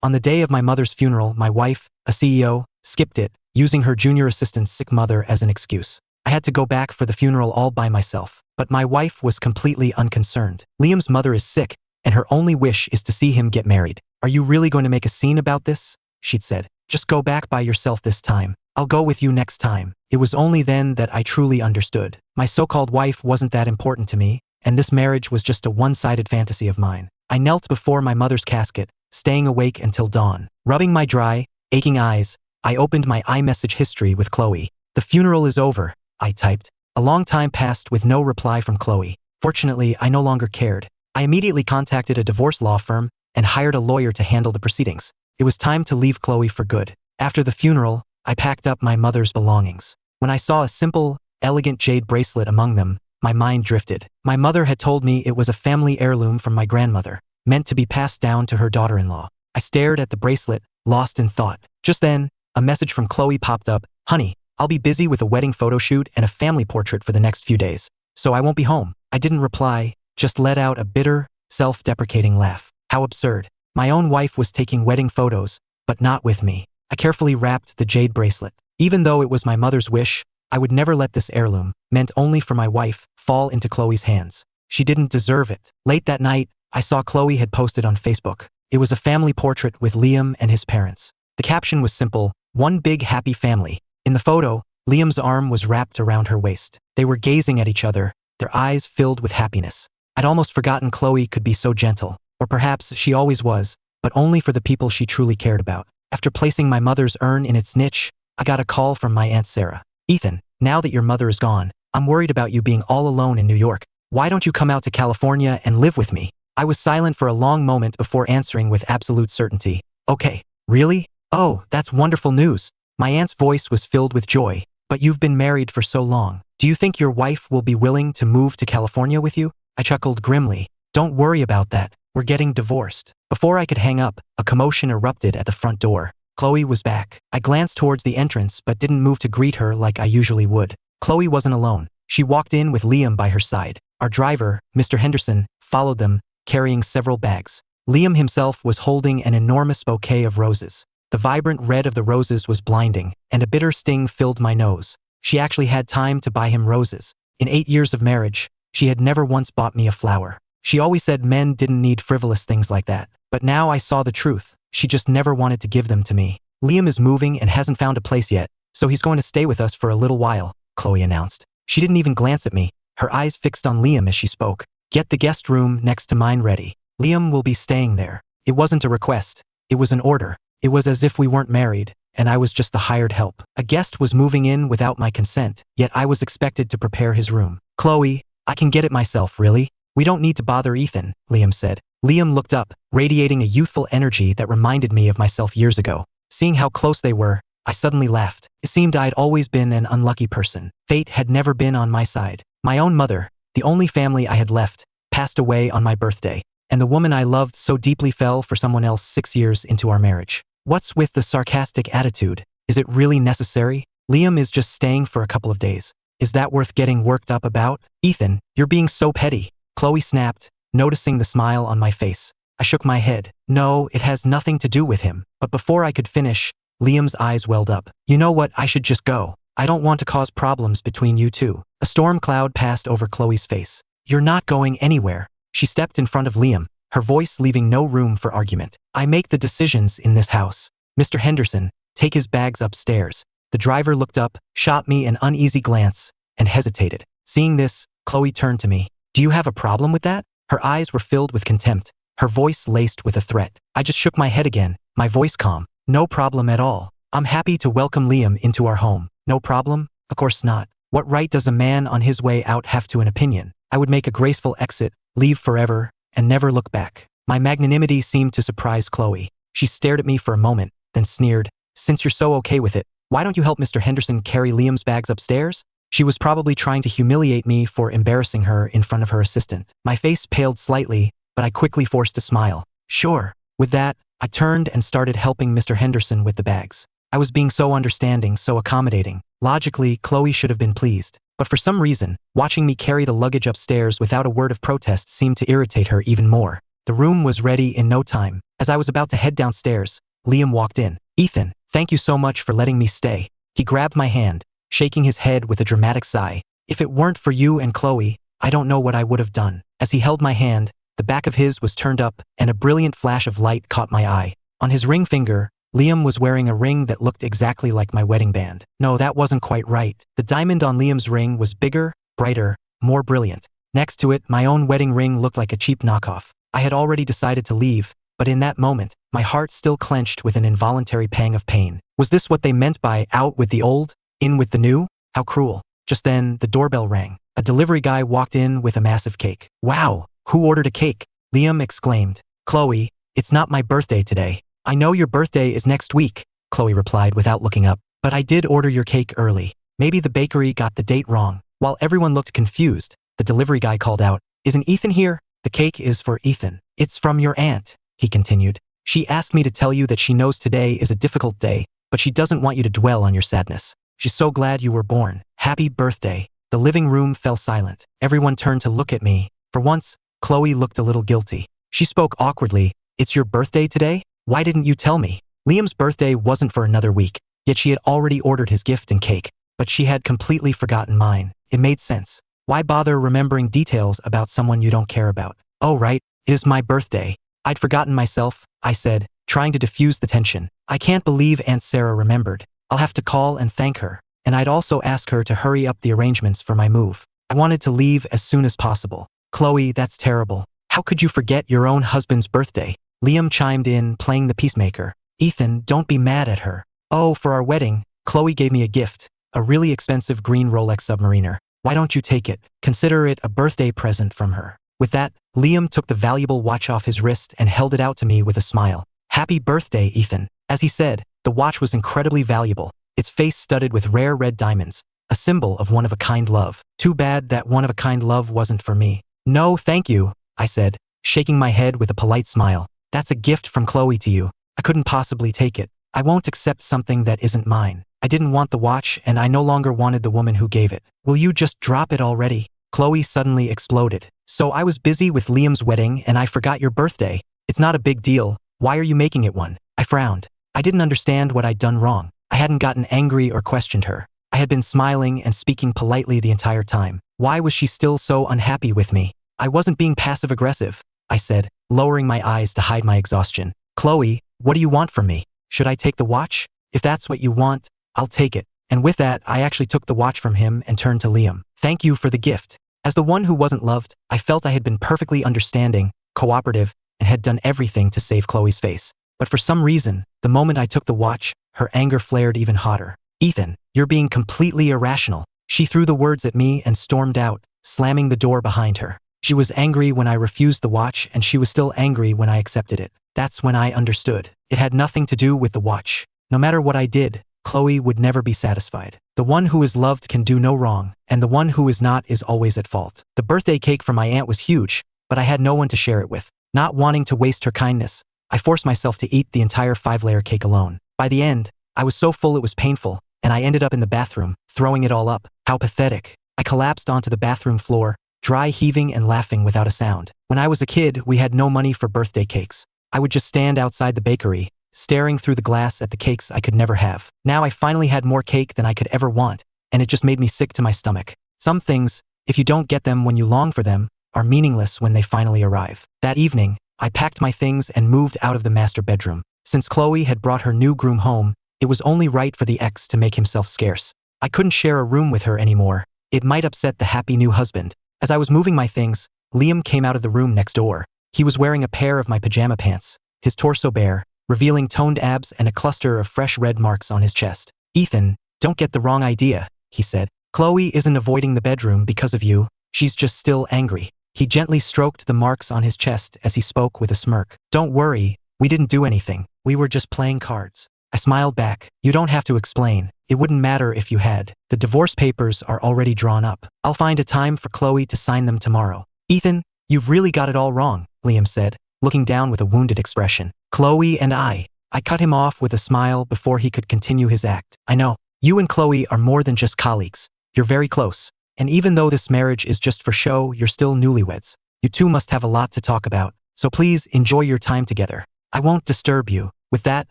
On the day of my mother's funeral, my wife, a CEO, skipped it, using her junior assistant's sick mother as an excuse. I had to go back for the funeral all by myself, but my wife was completely unconcerned. Liam's mother is sick, and her only wish is to see him get married. Are you really going to make a scene about this? She'd said. Just go back by yourself this time. I'll go with you next time. It was only then that I truly understood. My so-called wife wasn't that important to me, and this marriage was just a one-sided fantasy of mine. I knelt before my mother's casket, staying awake until dawn. Rubbing my dry, aching eyes, I opened my iMessage history with Chloe. The funeral is over, I typed. A long time passed with no reply from Chloe. Fortunately, I no longer cared. I immediately contacted a divorce law firm and hired a lawyer to handle the proceedings. It was time to leave Chloe for good. After the funeral, I packed up my mother's belongings. When I saw a simple, elegant jade bracelet among them, my mind drifted. My mother had told me it was a family heirloom from my grandmother, meant to be passed down to her daughter-in-law. I stared at the bracelet, lost in thought. Just then, a message from Chloe popped up. Honey, I'll be busy with a wedding photo shoot and a family portrait for the next few days, so I won't be home. I didn't reply, just let out a bitter, self-deprecating laugh. How absurd. My own wife was taking wedding photos, but not with me. I carefully wrapped the jade bracelet. Even though it was my mother's wish, I would never let this heirloom, meant only for my wife, fall into Chloe's hands. She didn't deserve it. Late that night, I saw Chloe had posted on Facebook. It was a family portrait with Liam and his parents. The caption was simple, one big happy family. In the photo, Liam's arm was wrapped around her waist. They were gazing at each other, their eyes filled with happiness. I'd almost forgotten Chloe could be so gentle. Or perhaps she always was, but only for the people she truly cared about. After placing my mother's urn in its niche, I got a call from my Aunt Sarah. Ethan, now that your mother is gone, I'm worried about you being all alone in New York. Why don't you come out to California and live with me? I was silent for a long moment before answering with absolute certainty. Okay, really? Oh, that's wonderful news. My aunt's voice was filled with joy. But you've been married for so long. Do you think your wife will be willing to move to California with you? I chuckled grimly. Don't worry about that. We're getting divorced. Before I could hang up, a commotion erupted at the front door. Chloe was back. I glanced towards the entrance but didn't move to greet her like I usually would. Chloe wasn't alone. She walked in with Liam by her side. Our driver, Mr. Henderson, followed them, carrying several bags. Liam himself was holding an enormous bouquet of roses. The vibrant red of the roses was blinding, and a bitter sting filled my nose. She actually had time to buy him roses. In 8 years of marriage, she had never once bought me a flower. She always said men didn't need frivolous things like that. But now I saw the truth. She just never wanted to give them to me. Liam is moving and hasn't found a place yet, so he's going to stay with us for a little while, Chloe announced. She didn't even glance at me, her eyes fixed on Liam as she spoke. Get the guest room next to mine ready. Liam will be staying there. It wasn't a request. It was an order. It was as if we weren't married, and I was just the hired help. A guest was moving in without my consent, yet I was expected to prepare his room. Chloe, I can get it myself, really? We don't need to bother Ethan, Liam said. Liam looked up, radiating a youthful energy that reminded me of myself years ago. Seeing how close they were, I suddenly laughed. It seemed I'd always been an unlucky person. Fate had never been on my side. My own mother, the only family I had left, passed away on my birthday, and the woman I loved so deeply fell for someone else 6 years into our marriage. What's with the sarcastic attitude? Is it really necessary? Liam is just staying for a couple of days. Is that worth getting worked up about? Ethan, you're being so petty. Chloe snapped, noticing the smile on my face. I shook my head. No, it has nothing to do with him. But before I could finish, Liam's eyes welled up. You know what, I should just go. I don't want to cause problems between you two. A storm cloud passed over Chloe's face. You're not going anywhere. She stepped in front of Liam, her voice leaving no room for argument. I make the decisions in this house. Mr. Henderson, take his bags upstairs. The driver looked up, shot me an uneasy glance, and hesitated. Seeing this, Chloe turned to me. Do you have a problem with that? Her eyes were filled with contempt, her voice laced with a threat. I just shook my head again, my voice calm. No problem at all. I'm happy to welcome Liam into our home. No problem? Of course not. What right does a man on his way out have to an opinion? I would make a graceful exit, leave forever, and never look back. My magnanimity seemed to surprise Chloe. She stared at me for a moment, then sneered. Since you're so okay with it, why don't you help Mr. Henderson carry Liam's bags upstairs? She was probably trying to humiliate me for embarrassing her in front of her assistant. My face paled slightly, but I quickly forced a smile. Sure. With that, I turned and started helping Mr. Henderson with the bags. I was being so understanding, so accommodating. Logically, Chloe should have been pleased. But for some reason, watching me carry the luggage upstairs without a word of protest seemed to irritate her even more. The room was ready in no time. As I was about to head downstairs, Liam walked in. Ethan, thank you so much for letting me stay. He grabbed my hand, shaking his head with a dramatic sigh. If it weren't for you and Chloe, I don't know what I would have done. As he held my hand, the back of his was turned up, and a brilliant flash of light caught my eye. On his ring finger, Liam was wearing a ring that looked exactly like my wedding band. No, that wasn't quite right. The diamond on Liam's ring was bigger, brighter, more brilliant. Next to it, my own wedding ring looked like a cheap knockoff. I had already decided to leave, but in that moment, my heart still clenched with an involuntary pang of pain. Was this what they meant by out with the old, in with the new? How cruel. Just then, the doorbell rang. A delivery guy walked in with a massive cake. Wow, who ordered a cake? Liam exclaimed. Chloe, it's not my birthday today. I know your birthday is next week, Chloe replied without looking up. But I did order your cake early. Maybe the bakery got the date wrong. While everyone looked confused, the delivery guy called out, Isn't Ethan here? The cake is for Ethan. It's from your aunt, he continued. She asked me to tell you that she knows today is a difficult day, but she doesn't want you to dwell on your sadness. She's so glad you were born. Happy birthday. The living room fell silent. Everyone turned to look at me. For once, Chloe looked a little guilty. She spoke awkwardly. It's your birthday today? Why didn't you tell me? Liam's birthday wasn't for another week, yet she had already ordered his gift and cake, but she had completely forgotten mine. It made sense. Why bother remembering details about someone you don't care about? Oh right, it is my birthday. I'd forgotten myself, I said, trying to diffuse the tension. I can't believe Aunt Sarah remembered. I'll have to call and thank her, and I'd also ask her to hurry up the arrangements for my move. I wanted to leave as soon as possible. Chloe, that's terrible. How could you forget your own husband's birthday? Liam chimed in, playing the peacemaker. Ethan, don't be mad at her. Oh, for our wedding, Chloe gave me a gift, a really expensive green Rolex Submariner. Why don't you take it? Consider it a birthday present from her. With that, Liam took the valuable watch off his wrist and held it out to me with a smile. Happy birthday, Ethan. As he said, the watch was incredibly valuable, its face studded with rare red diamonds, a symbol of one-of-a-kind love. Too bad that one-of-a-kind love wasn't for me. No, thank you, I said, shaking my head with a polite smile. That's a gift from Chloe to you. I couldn't possibly take it. I won't accept something that isn't mine. I didn't want the watch, and I no longer wanted the woman who gave it. Will you just drop it already? Chloe suddenly exploded. So I was busy with Liam's wedding and I forgot your birthday. It's not a big deal. Why are you making it one? I frowned. I didn't understand what I'd done wrong. I hadn't gotten angry or questioned her. I had been smiling and speaking politely the entire time. Why was she still so unhappy with me? I wasn't being passive-aggressive, I said, lowering my eyes to hide my exhaustion. Chloe, what do you want from me? Should I take the watch? If that's what you want, I'll take it. And with that, I actually took the watch from him and turned to Liam. Thank you for the gift. As the one who wasn't loved, I felt I had been perfectly understanding, cooperative, and had done everything to save Chloe's face. But for some reason, the moment I took the watch, her anger flared even hotter. Ethan, you're being completely irrational. She threw the words at me and stormed out, slamming the door behind her. She was angry when I refused the watch, and she was still angry when I accepted it. That's when I understood. It had nothing to do with the watch. No matter what I did, Chloe would never be satisfied. The one who is loved can do no wrong, and the one who is not is always at fault. The birthday cake from my aunt was huge, but I had no one to share it with. Not wanting to waste her kindness, I forced myself to eat the entire 5-layer cake alone. By the end, I was so full it was painful, and I ended up in the bathroom, throwing it all up. How pathetic. I collapsed onto the bathroom floor, dry heaving and laughing without a sound. When I was a kid, we had no money for birthday cakes. I would just stand outside the bakery, staring through the glass at the cakes I could never have. Now I finally had more cake than I could ever want, and it just made me sick to my stomach. Some things, if you don't get them when you long for them, are meaningless when they finally arrive. That evening, I packed my things and moved out of the master bedroom. Since Chloe had brought her new groom home, it was only right for the ex to make himself scarce. I couldn't share a room with her anymore. It might upset the happy new husband. As I was moving my things, Liam came out of the room next door. He was wearing a pair of my pajama pants, his torso bare, revealing toned abs and a cluster of fresh red marks on his chest. Ethan, don't get the wrong idea, he said. Chloe isn't avoiding the bedroom because of you. She's just still angry. He gently stroked the marks on his chest as he spoke with a smirk. Don't worry, we didn't do anything. We were just playing cards. I smiled back. You don't have to explain. It wouldn't matter if you had. The divorce papers are already drawn up. I'll find a time for Chloe to sign them tomorrow. Ethan, you've really got it all wrong, Liam said, looking down with a wounded expression. Chloe and I cut him off with a smile before he could continue his act. I know, you and Chloe are more than just colleagues. You're very close. And even though this marriage is just for show, you're still newlyweds. You two must have a lot to talk about. So please enjoy your time together. I won't disturb you. With that,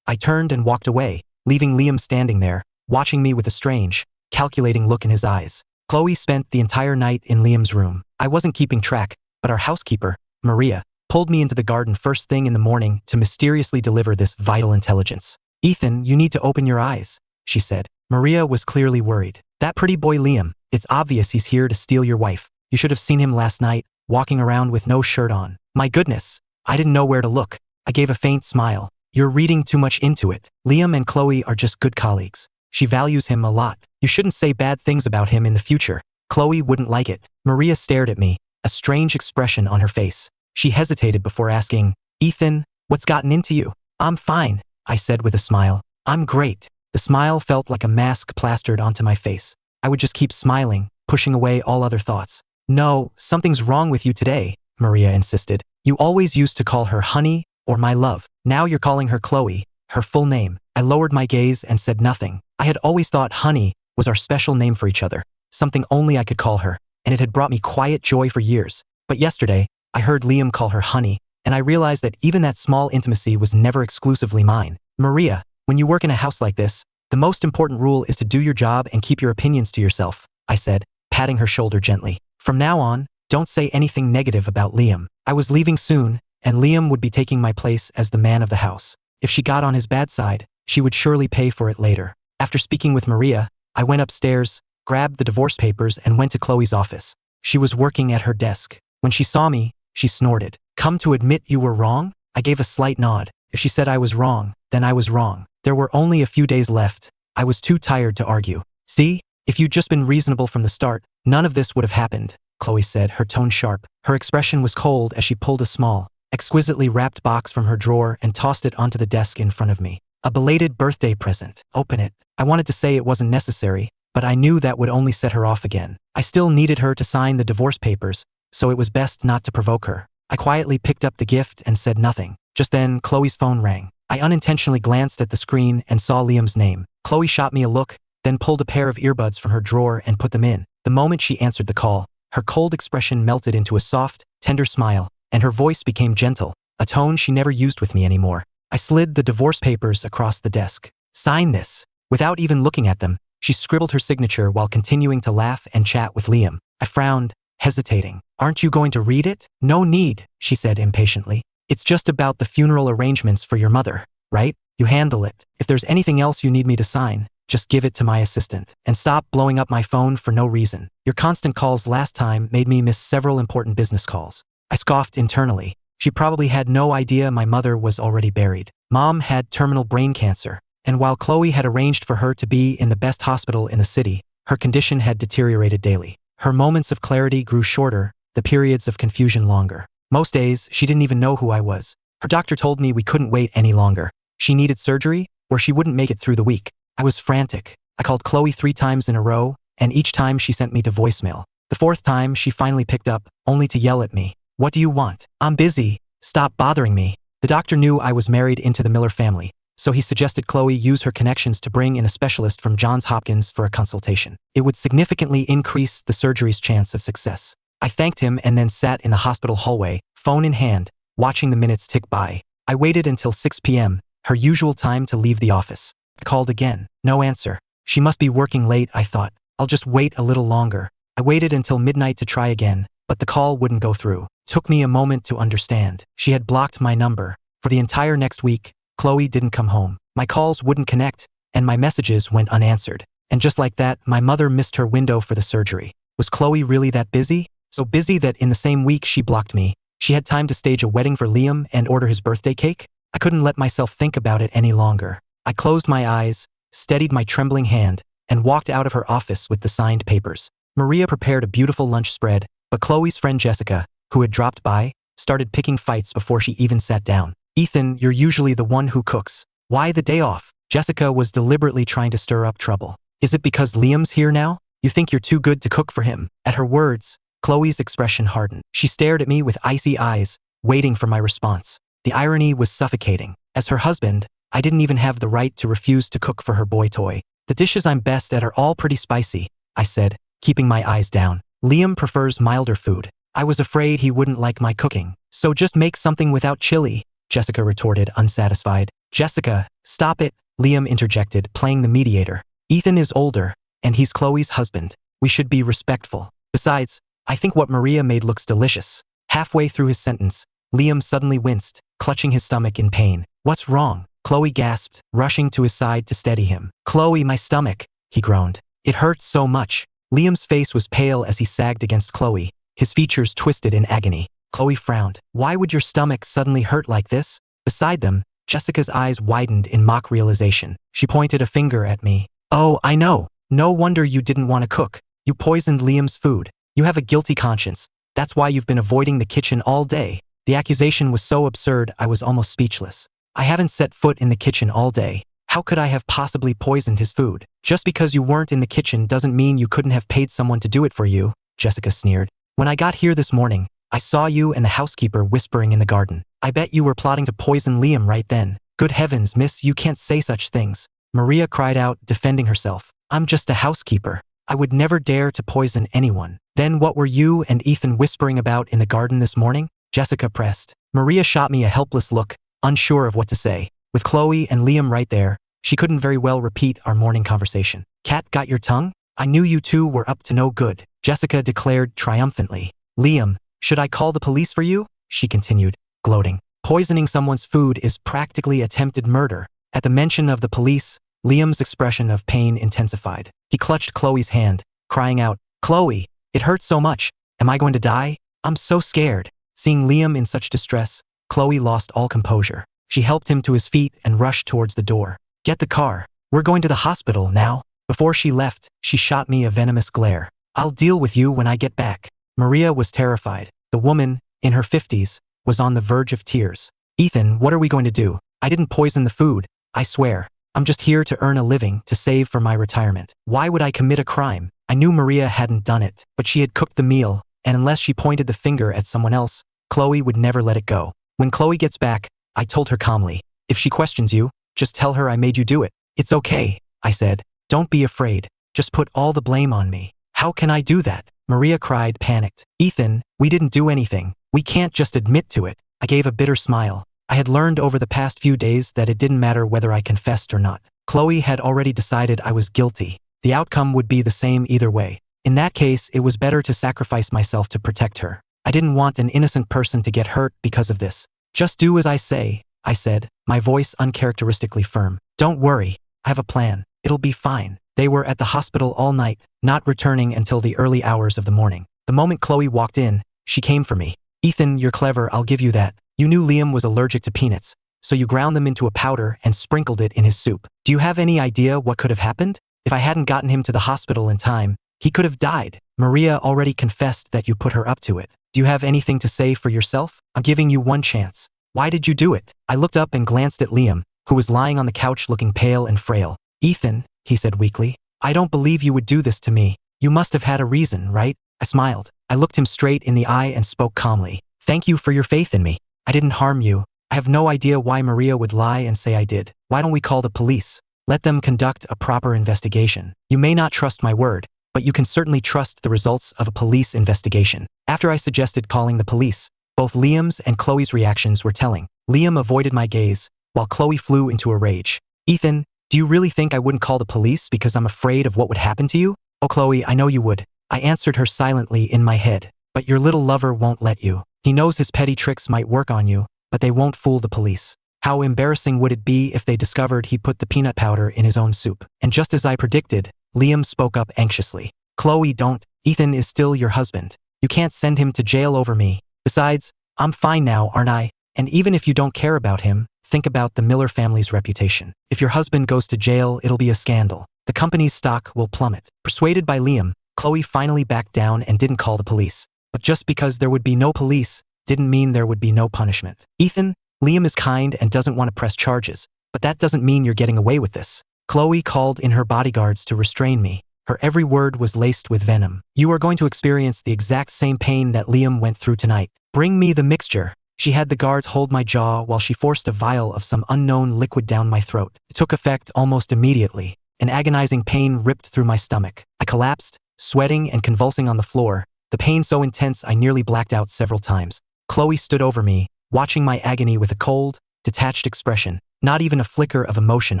I turned and walked away, leaving Liam standing there, watching me with a strange, calculating look in his eyes. Chloe spent the entire night in Liam's room. I wasn't keeping track, but our housekeeper, Maria, pulled me into the garden first thing in the morning to mysteriously deliver this vital intelligence. Ethan, you need to open your eyes, she said. Maria was clearly worried. That pretty boy Liam, it's obvious he's here to steal your wife. You should have seen him last night, walking around with no shirt on. My goodness, I didn't know where to look. I gave a faint smile. You're reading too much into it. Liam and Chloe are just good colleagues. She values him a lot. You shouldn't say bad things about him in the future. Chloe wouldn't like it. Maria stared at me, a strange expression on her face. She hesitated before asking, Ethan, what's gotten into you? I'm fine, I said with a smile. I'm great. The smile felt like a mask plastered onto my face. I would just keep smiling, pushing away all other thoughts. No, something's wrong with you today, Maria insisted. You always used to call her honey or my love. Now you're calling her Chloe, her full name. I lowered my gaze and said nothing. I had always thought honey was our special name for each other, something only I could call her, and it had brought me quiet joy for years. But yesterday, I heard Liam call her honey, and I realized that even that small intimacy was never exclusively mine. Maria, when you work in a house like this, the most important rule is to do your job and keep your opinions to yourself, I said, patting her shoulder gently. From now on, don't say anything negative about Liam. I was leaving soon, and Liam would be taking my place as the man of the house. If she got on his bad side, she would surely pay for it later. After speaking with Maria, I went upstairs, grabbed the divorce papers and went to Chloe's office. She was working at her desk. When she saw me, she snorted. Come to admit you were wrong? I gave a slight nod. If she said I was wrong, then I was wrong. There were only a few days left. I was too tired to argue. See, if you'd just been reasonable from the start, none of this would have happened, Chloe said, her tone sharp. Her expression was cold as she pulled a small, exquisitely wrapped box from her drawer and tossed it onto the desk in front of me. A belated birthday present. Open it. I wanted to say it wasn't necessary, but I knew that would only set her off again. I still needed her to sign the divorce papers, so it was best not to provoke her. I quietly picked up the gift and said nothing. Just then, Chloe's phone rang. I unintentionally glanced at the screen and saw Liam's name. Chloe shot me a look, then pulled a pair of earbuds from her drawer and put them in. The moment she answered the call, her cold expression melted into a soft, tender smile, and her voice became gentle, a tone she never used with me anymore. I slid the divorce papers across the desk. Sign this. Without even looking at them, she scribbled her signature while continuing to laugh and chat with Liam. I frowned, hesitating. Aren't you going to read it? No need, she said impatiently. It's just about the funeral arrangements for your mother, right? You handle it. If there's anything else you need me to sign, just give it to my assistant. And stop blowing up my phone for no reason. Your constant calls last time made me miss several important business calls. I scoffed internally. She probably had no idea my mother was already buried. Mom had terminal brain cancer, and while Chloe had arranged for her to be in the best hospital in the city, her condition had deteriorated daily. Her moments of clarity grew shorter, the periods of confusion longer. Most days, she didn't even know who I was. Her doctor told me we couldn't wait any longer. She needed surgery, or she wouldn't make it through the week. I was frantic. I called Chloe 3 times in a row, and each time she sent me to voicemail. The 4th time, she finally picked up, only to yell at me. What do you want? I'm busy. Stop bothering me. The doctor knew I was married into the Miller family, so he suggested Chloe use her connections to bring in a specialist from Johns Hopkins for a consultation. It would significantly increase the surgery's chance of success. I thanked him and then sat in the hospital hallway, phone in hand, watching the minutes tick by. I waited until 6 p.m., her usual time to leave the office. I called again. No answer. She must be working late, I thought. I'll just wait a little longer. I waited until midnight to try again, but the call wouldn't go through. Took me a moment to understand. She had blocked my number. For the entire next week, Chloe didn't come home. My calls wouldn't connect, and my messages went unanswered. And just like that, my mother missed her window for the surgery. Was Chloe really that busy? So busy that in the same week she blocked me, she had time to stage a wedding for Liam and order his birthday cake? I couldn't let myself think about it any longer. I closed my eyes, steadied my trembling hand, and walked out of her office with the signed papers. Maria prepared a beautiful lunch spread, but Chloe's friend Jessica, who had dropped by, started picking fights before she even sat down. Ethan, you're usually the one who cooks. Why the day off? Jessica was deliberately trying to stir up trouble. Is it because Liam's here now? You think you're too good to cook for him? At her words, Chloe's expression hardened. She stared at me with icy eyes, waiting for my response. The irony was suffocating. As her husband, I didn't even have the right to refuse to cook for her boy toy. The dishes I'm best at are all pretty spicy, I said, keeping my eyes down. Liam prefers milder food. I was afraid he wouldn't like my cooking, so just make something without chili. Jessica retorted, unsatisfied. Jessica, stop it, Liam interjected, playing the mediator. Ethan is older, and he's Chloe's husband. We should be respectful. Besides, I think what Maria made looks delicious. Halfway through his sentence, Liam suddenly winced, clutching his stomach in pain. What's wrong? Chloe gasped, rushing to his side to steady him. Chloe, my stomach, he groaned. It hurts so much. Liam's face was pale as he sagged against Chloe, his features twisted in agony. Chloe frowned. Why would your stomach suddenly hurt like this? Beside them, Jessica's eyes widened in mock realization. She pointed a finger at me. Oh, I know. No wonder you didn't want to cook. You poisoned Liam's food. You have a guilty conscience. That's why you've been avoiding the kitchen all day. The accusation was so absurd I was almost speechless. I haven't set foot in the kitchen all day. How could I have possibly poisoned his food? Just because you weren't in the kitchen doesn't mean you couldn't have paid someone to do it for you, Jessica sneered. When I got here this morning, I saw you and the housekeeper whispering in the garden. I bet you were plotting to poison Liam right then. Good heavens, miss, you can't say such things. Maria cried out, defending herself. I'm just a housekeeper. I would never dare to poison anyone. Then what were you and Ethan whispering about in the garden this morning? Jessica pressed. Maria shot me a helpless look, unsure of what to say. With Chloe and Liam right there, she couldn't very well repeat our morning conversation. Cat, got your tongue? I knew you two were up to no good, Jessica declared triumphantly. Liam, should I call the police for you? She continued, gloating. Poisoning someone's food is practically attempted murder. At the mention of the police, Liam's expression of pain intensified. He clutched Chloe's hand, crying out, Chloe, it hurts so much. Am I going to die? I'm so scared. Seeing Liam in such distress, Chloe lost all composure. She helped him to his feet and rushed towards the door. Get the car. We're going to the hospital now. Before she left, she shot me a venomous glare. I'll deal with you when I get back. Maria was terrified. The woman, in her 50s, was on the verge of tears. Ethan, what are we going to do? I didn't poison the food, I swear. I'm just here to earn a living, to save for my retirement. Why would I commit a crime? I knew Maria hadn't done it, but she had cooked the meal, and unless she pointed the finger at someone else, Chloe would never let it go. When Chloe gets back, I told her calmly, if she questions you, just tell her I made you do it. It's okay, I said. Don't be afraid. Just put all the blame on me. How can I do that? Maria cried, panicked. Ethan, we didn't do anything. We can't just admit to it. I gave a bitter smile. I had learned over the past few days that it didn't matter whether I confessed or not. Chloe had already decided I was guilty. The outcome would be the same either way. In that case, it was better to sacrifice myself to protect her. I didn't want an innocent person to get hurt because of this. Just do as I say, I said, my voice uncharacteristically firm. Don't worry, I have a plan. It'll be fine. They were at the hospital all night, not returning until the early hours of the morning. The moment Chloe walked in, she came for me. Ethan, you're clever, I'll give you that. You knew Liam was allergic to peanuts, so you ground them into a powder and sprinkled it in his soup. Do you have any idea what could have happened? If I hadn't gotten him to the hospital in time, he could have died. Maria already confessed that you put her up to it. Do you have anything to say for yourself? I'm giving you one chance. Why did you do it? I looked up and glanced at Liam, who was lying on the couch looking pale and frail. Ethan, he said weakly, I don't believe you would do this to me. You must have had a reason, right? I smiled. I looked him straight in the eye and spoke calmly. Thank you for your faith in me. I didn't harm you. I have no idea why Maria would lie and say I did. Why don't we call the police? Let them conduct a proper investigation. You may not trust my word, but you can certainly trust the results of a police investigation. After I suggested calling the police, both Liam's and Chloe's reactions were telling. Liam avoided my gaze, while Chloe flew into a rage. Ethan, do you really think I wouldn't call the police because I'm afraid of what would happen to you? Oh, Chloe, I know you would. I answered her silently in my head. But your little lover won't let you. He knows his petty tricks might work on you, but they won't fool the police. How embarrassing would it be if they discovered he put the peanut powder in his own soup? And just as I predicted, Liam spoke up anxiously. Chloe, don't. Ethan is still your husband. You can't send him to jail over me. Besides, I'm fine now, aren't I? And even if you don't care about him, think about the Miller family's reputation. If your husband goes to jail, it'll be a scandal. The company's stock will plummet. Persuaded by Liam, Chloe finally backed down and didn't call the police. But just because there would be no police didn't mean there would be no punishment. Ethan, Liam is kind and doesn't want to press charges, but that doesn't mean you're getting away with this. Chloe called in her bodyguards to restrain me. Her every word was laced with venom. You are going to experience the exact same pain that Liam went through tonight. Bring me the mixture. She had the guards hold my jaw while she forced a vial of some unknown liquid down my throat. It took effect almost immediately. An agonizing pain ripped through my stomach. I collapsed, sweating and convulsing on the floor, the pain so intense I nearly blacked out several times. Chloe stood over me, watching my agony with a cold, detached expression, not even a flicker of emotion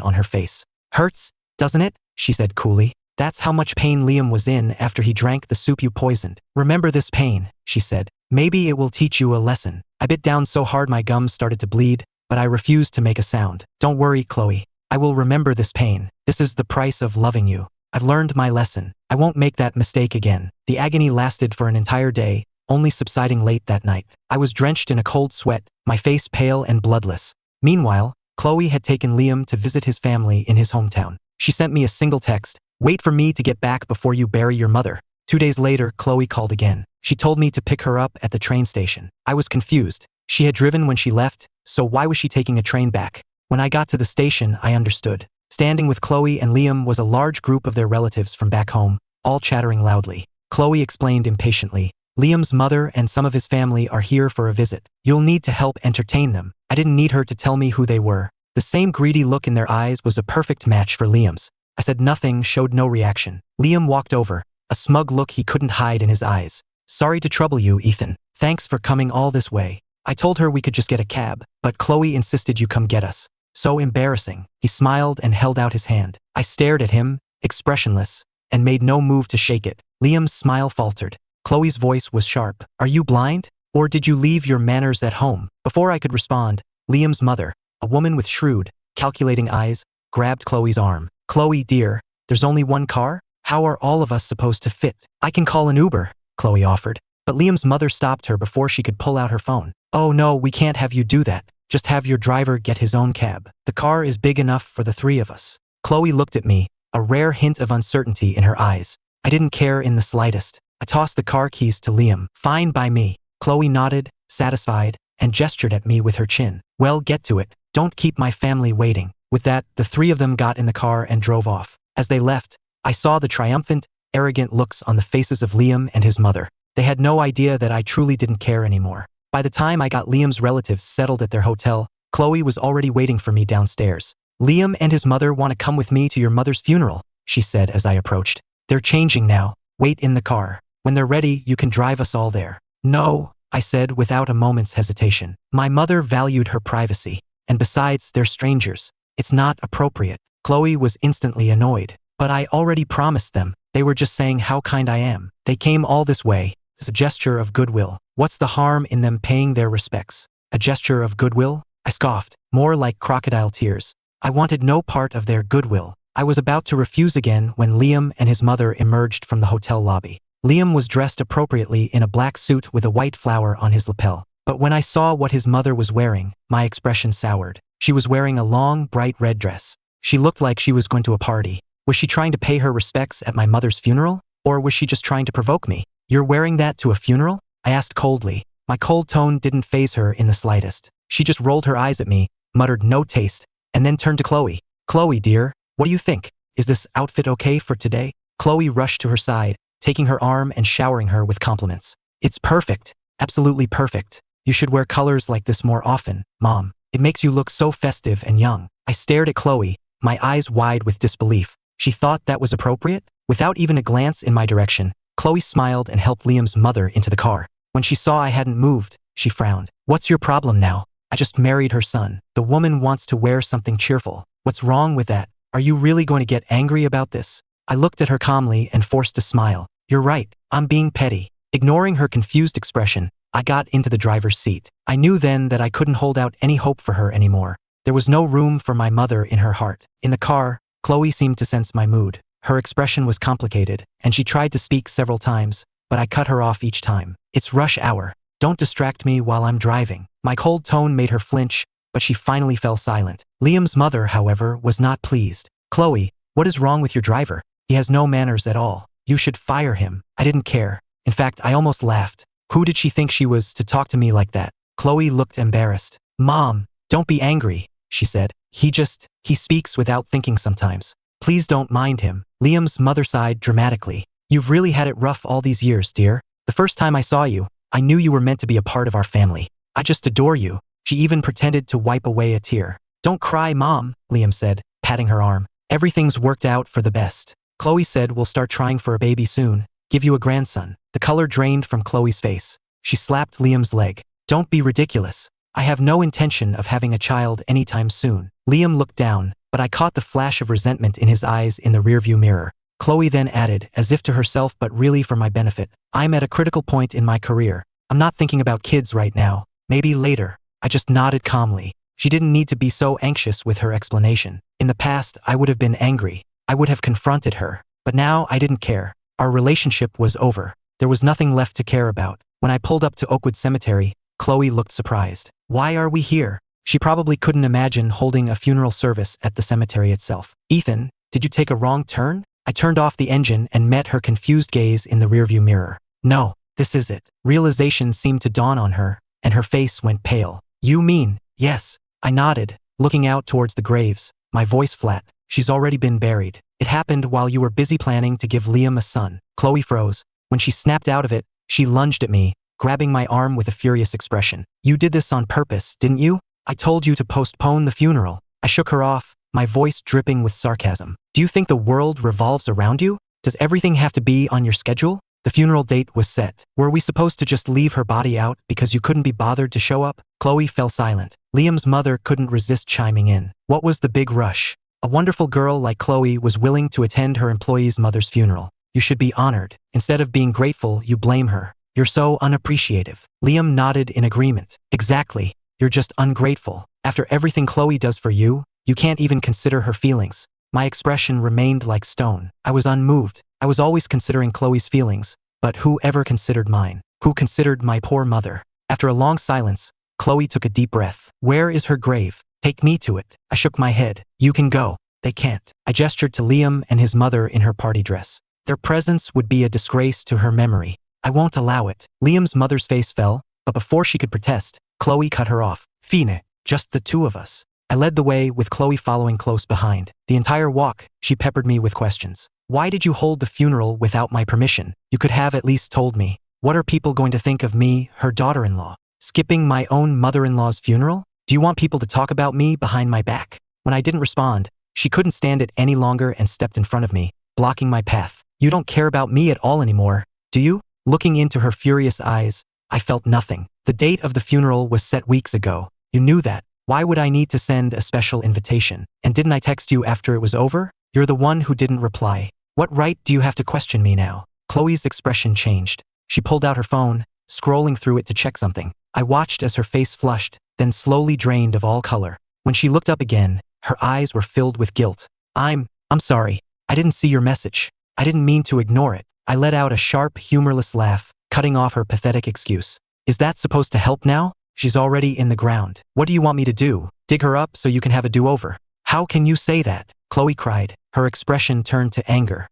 on her face. "Hurts, doesn't it?" she said coolly. "That's how much pain Liam was in after he drank the soup you poisoned. Remember this pain," she said. "Maybe it will teach you a lesson." I bit down so hard my gums started to bleed, but I refused to make a sound. "Don't worry, Chloe. I will remember this pain. This is the price of loving you. I've learned my lesson. I won't make that mistake again." The agony lasted for an entire day, only subsiding late that night. I was drenched in a cold sweat, my face pale and bloodless. Meanwhile, Chloe had taken Liam to visit his family in his hometown. She sent me a single text: "Wait for me to get back before you bury your mother." 2 days later, Chloe called again. She told me to pick her up at the train station. I was confused. She had driven when she left, so why was she taking a train back? When I got to the station, I understood. Standing with Chloe and Liam was a large group of their relatives from back home, all chattering loudly. Chloe explained impatiently, "Liam's mother and some of his family are here for a visit. You'll need to help entertain them." I didn't need her to tell me who they were. The same greedy look in their eyes was a perfect match for Liam's. I said nothing, showed no reaction. Liam walked over, a smug look he couldn't hide in his eyes. "Sorry to trouble you, Ethan. Thanks for coming all this way. I told her we could just get a cab, but Chloe insisted you come get us. So embarrassing." He smiled and held out his hand. I stared at him, expressionless, and made no move to shake it. Liam's smile faltered. Chloe's voice was sharp. "Are you blind? Or did you leave your manners at home?" Before I could respond, Liam's mother, a woman with shrewd, calculating eyes, grabbed Chloe's arm. "Chloe, dear, there's only one car? How are all of us supposed to fit?" "I can call an Uber," Chloe offered. But Liam's mother stopped her before she could pull out her phone. "Oh no, we can't have you do that. Just have your driver get his own cab. The car is big enough for the 3 of us." Chloe looked at me, a rare hint of uncertainty in her eyes. I didn't care in the slightest. I tossed the car keys to Liam. "Fine by me." Chloe nodded, satisfied, and gestured at me with her chin. "Well, get to it. Don't keep my family waiting." With that, the 3 of them got in the car and drove off. As they left, I saw the triumphant, arrogant looks on the faces of Liam and his mother. They had no idea that I truly didn't care anymore. By the time I got Liam's relatives settled at their hotel, Chloe was already waiting for me downstairs. "Liam and his mother want to come with me to your mother's funeral," she said as I approached. "They're changing now. Wait in the car. When they're ready, you can drive us all there." "No," I said without a moment's hesitation. "My mother valued her privacy. And besides, they're strangers. It's not appropriate." Chloe was instantly annoyed. "But I already promised them. They were just saying how kind I am. They came all this way. It's a gesture of goodwill. What's the harm in them paying their respects?" "A gesture of goodwill?" I scoffed, more like crocodile tears. I wanted no part of their goodwill. I was about to refuse again when Liam and his mother emerged from the hotel lobby. Liam was dressed appropriately in a black suit with a white flower on his lapel. But when I saw what his mother was wearing, my expression soured. She was wearing a long, bright red dress. She looked like she was going to a party. Was she trying to pay her respects at my mother's funeral? Or was she just trying to provoke me? "You're wearing that to a funeral?" I asked coldly. My cold tone didn't faze her in the slightest. She just rolled her eyes at me, muttered "no taste," and then turned to Chloe. "Chloe, dear, what do you think? Is this outfit okay for today?" Chloe rushed to her side, taking her arm and showering her with compliments. "It's perfect. Absolutely perfect. You should wear colors like this more often, Mom. It makes you look so festive and young." I stared at Chloe, my eyes wide with disbelief. She thought that was appropriate? Without even a glance in my direction, Chloe smiled and helped Liam's mother into the car. When she saw I hadn't moved, she frowned. "What's your problem now?" "I just married her son. The woman wants to wear something cheerful. What's wrong with that? Are you really going to get angry about this?" I looked at her calmly and forced a smile. "You're right. I'm being petty." Ignoring her confused expression, I got into the driver's seat. I knew then that I couldn't hold out any hope for her anymore. There was no room for my mother in her heart. In the car, Chloe seemed to sense my mood. Her expression was complicated, and she tried to speak several times, but I cut her off each time. "It's rush hour. Don't distract me while I'm driving." My cold tone made her flinch, but she finally fell silent. Liam's mother, however, was not pleased. "Chloe, what is wrong with your driver? He has no manners at all. You should fire him." I didn't care. In fact, I almost laughed. Who did she think she was to talk to me like that? Chloe looked embarrassed. "Mom, don't be angry," she said. He speaks without thinking sometimes. Please don't mind him." Liam's mother sighed dramatically. "You've really had it rough all these years, dear. The first time I saw you, I knew you were meant to be a part of our family. I just adore you." She even pretended to wipe away a tear. "Don't cry, Mom," Liam said, patting her arm. "Everything's worked out for the best. Chloe said we'll start trying for a baby soon, give you a grandson." The color drained from Chloe's face. She slapped Liam's leg. "Don't be ridiculous. I have no intention of having a child anytime soon. Liam looked down, but I caught the flash of resentment in his eyes in the rearview mirror. Chloe then added, as if to herself but really for my benefit, I'm at a critical point in my career. I'm not thinking about kids right now. Maybe later. I just nodded calmly. She didn't need to be so anxious with her explanation. In the past, I would have been angry. I would have confronted her. But now I didn't care. Our relationship was over. There was nothing left to care about. When I pulled up to Oakwood Cemetery, Chloe looked surprised. Why are we here? She probably couldn't imagine holding a funeral service at the cemetery itself. Ethan, did you take a wrong turn? I turned off the engine and met her confused gaze in the rearview mirror. No, this is it. Realization seemed to dawn on her, and her face went pale. You mean, yes. I nodded, looking out towards the graves, my voice flat. She's already been buried. It happened while you were busy planning to give Liam a son. Chloe froze. When she snapped out of it, she lunged at me, grabbing my arm with a furious expression. You did this on purpose, didn't you? I told you to postpone the funeral. I shook her off, my voice dripping with sarcasm. Do you think the world revolves around you? Does everything have to be on your schedule? The funeral date was set. Were we supposed to just leave her body out because you couldn't be bothered to show up? Chloe fell silent. Liam's mother couldn't resist chiming in. What was the big rush? A wonderful girl like Chloe was willing to attend her employee's mother's funeral. You should be honored. Instead of being grateful, you blame her. You're so unappreciative. Liam nodded in agreement. Exactly. You're just ungrateful. After everything Chloe does for you, you can't even consider her feelings. My expression remained like stone. I was unmoved. I was always considering Chloe's feelings, but who ever considered mine? Who considered my poor mother? After a long silence, Chloe took a deep breath. Where is her grave? Take me to it. I shook my head. You can go. They can't. I gestured to Liam and his mother in her party dress. Their presence would be a disgrace to her memory. I won't allow it. Liam's mother's face fell, but before she could protest, Chloe cut her off. Fine, just the two of us. I led the way with Chloe following close behind. The entire walk, she peppered me with questions. Why did you hold the funeral without my permission? You could have at least told me. What are people going to think of me, her daughter-in-law? Skipping my own mother-in-law's funeral? Do you want people to talk about me behind my back? When I didn't respond, she couldn't stand it any longer and stepped in front of me, blocking my path. You don't care about me at all anymore, do you? Looking into her furious eyes, I felt nothing. The date of the funeral was set weeks ago. You knew that. Why would I need to send a special invitation? And didn't I text you after it was over? You're the one who didn't reply. What right do you have to question me now? Chloe's expression changed. She pulled out her phone, scrolling through it to check something. I watched as her face flushed, then slowly drained of all color. When she looked up again, her eyes were filled with guilt. I'm sorry. I didn't see your message. I didn't mean to ignore it. I let out a sharp, humorless laugh, cutting off her pathetic excuse. Is that supposed to help now? She's already in the ground. What do you want me to do? Dig her up so you can have a do-over? How can you say that? Chloe cried. Her expression turned to anger.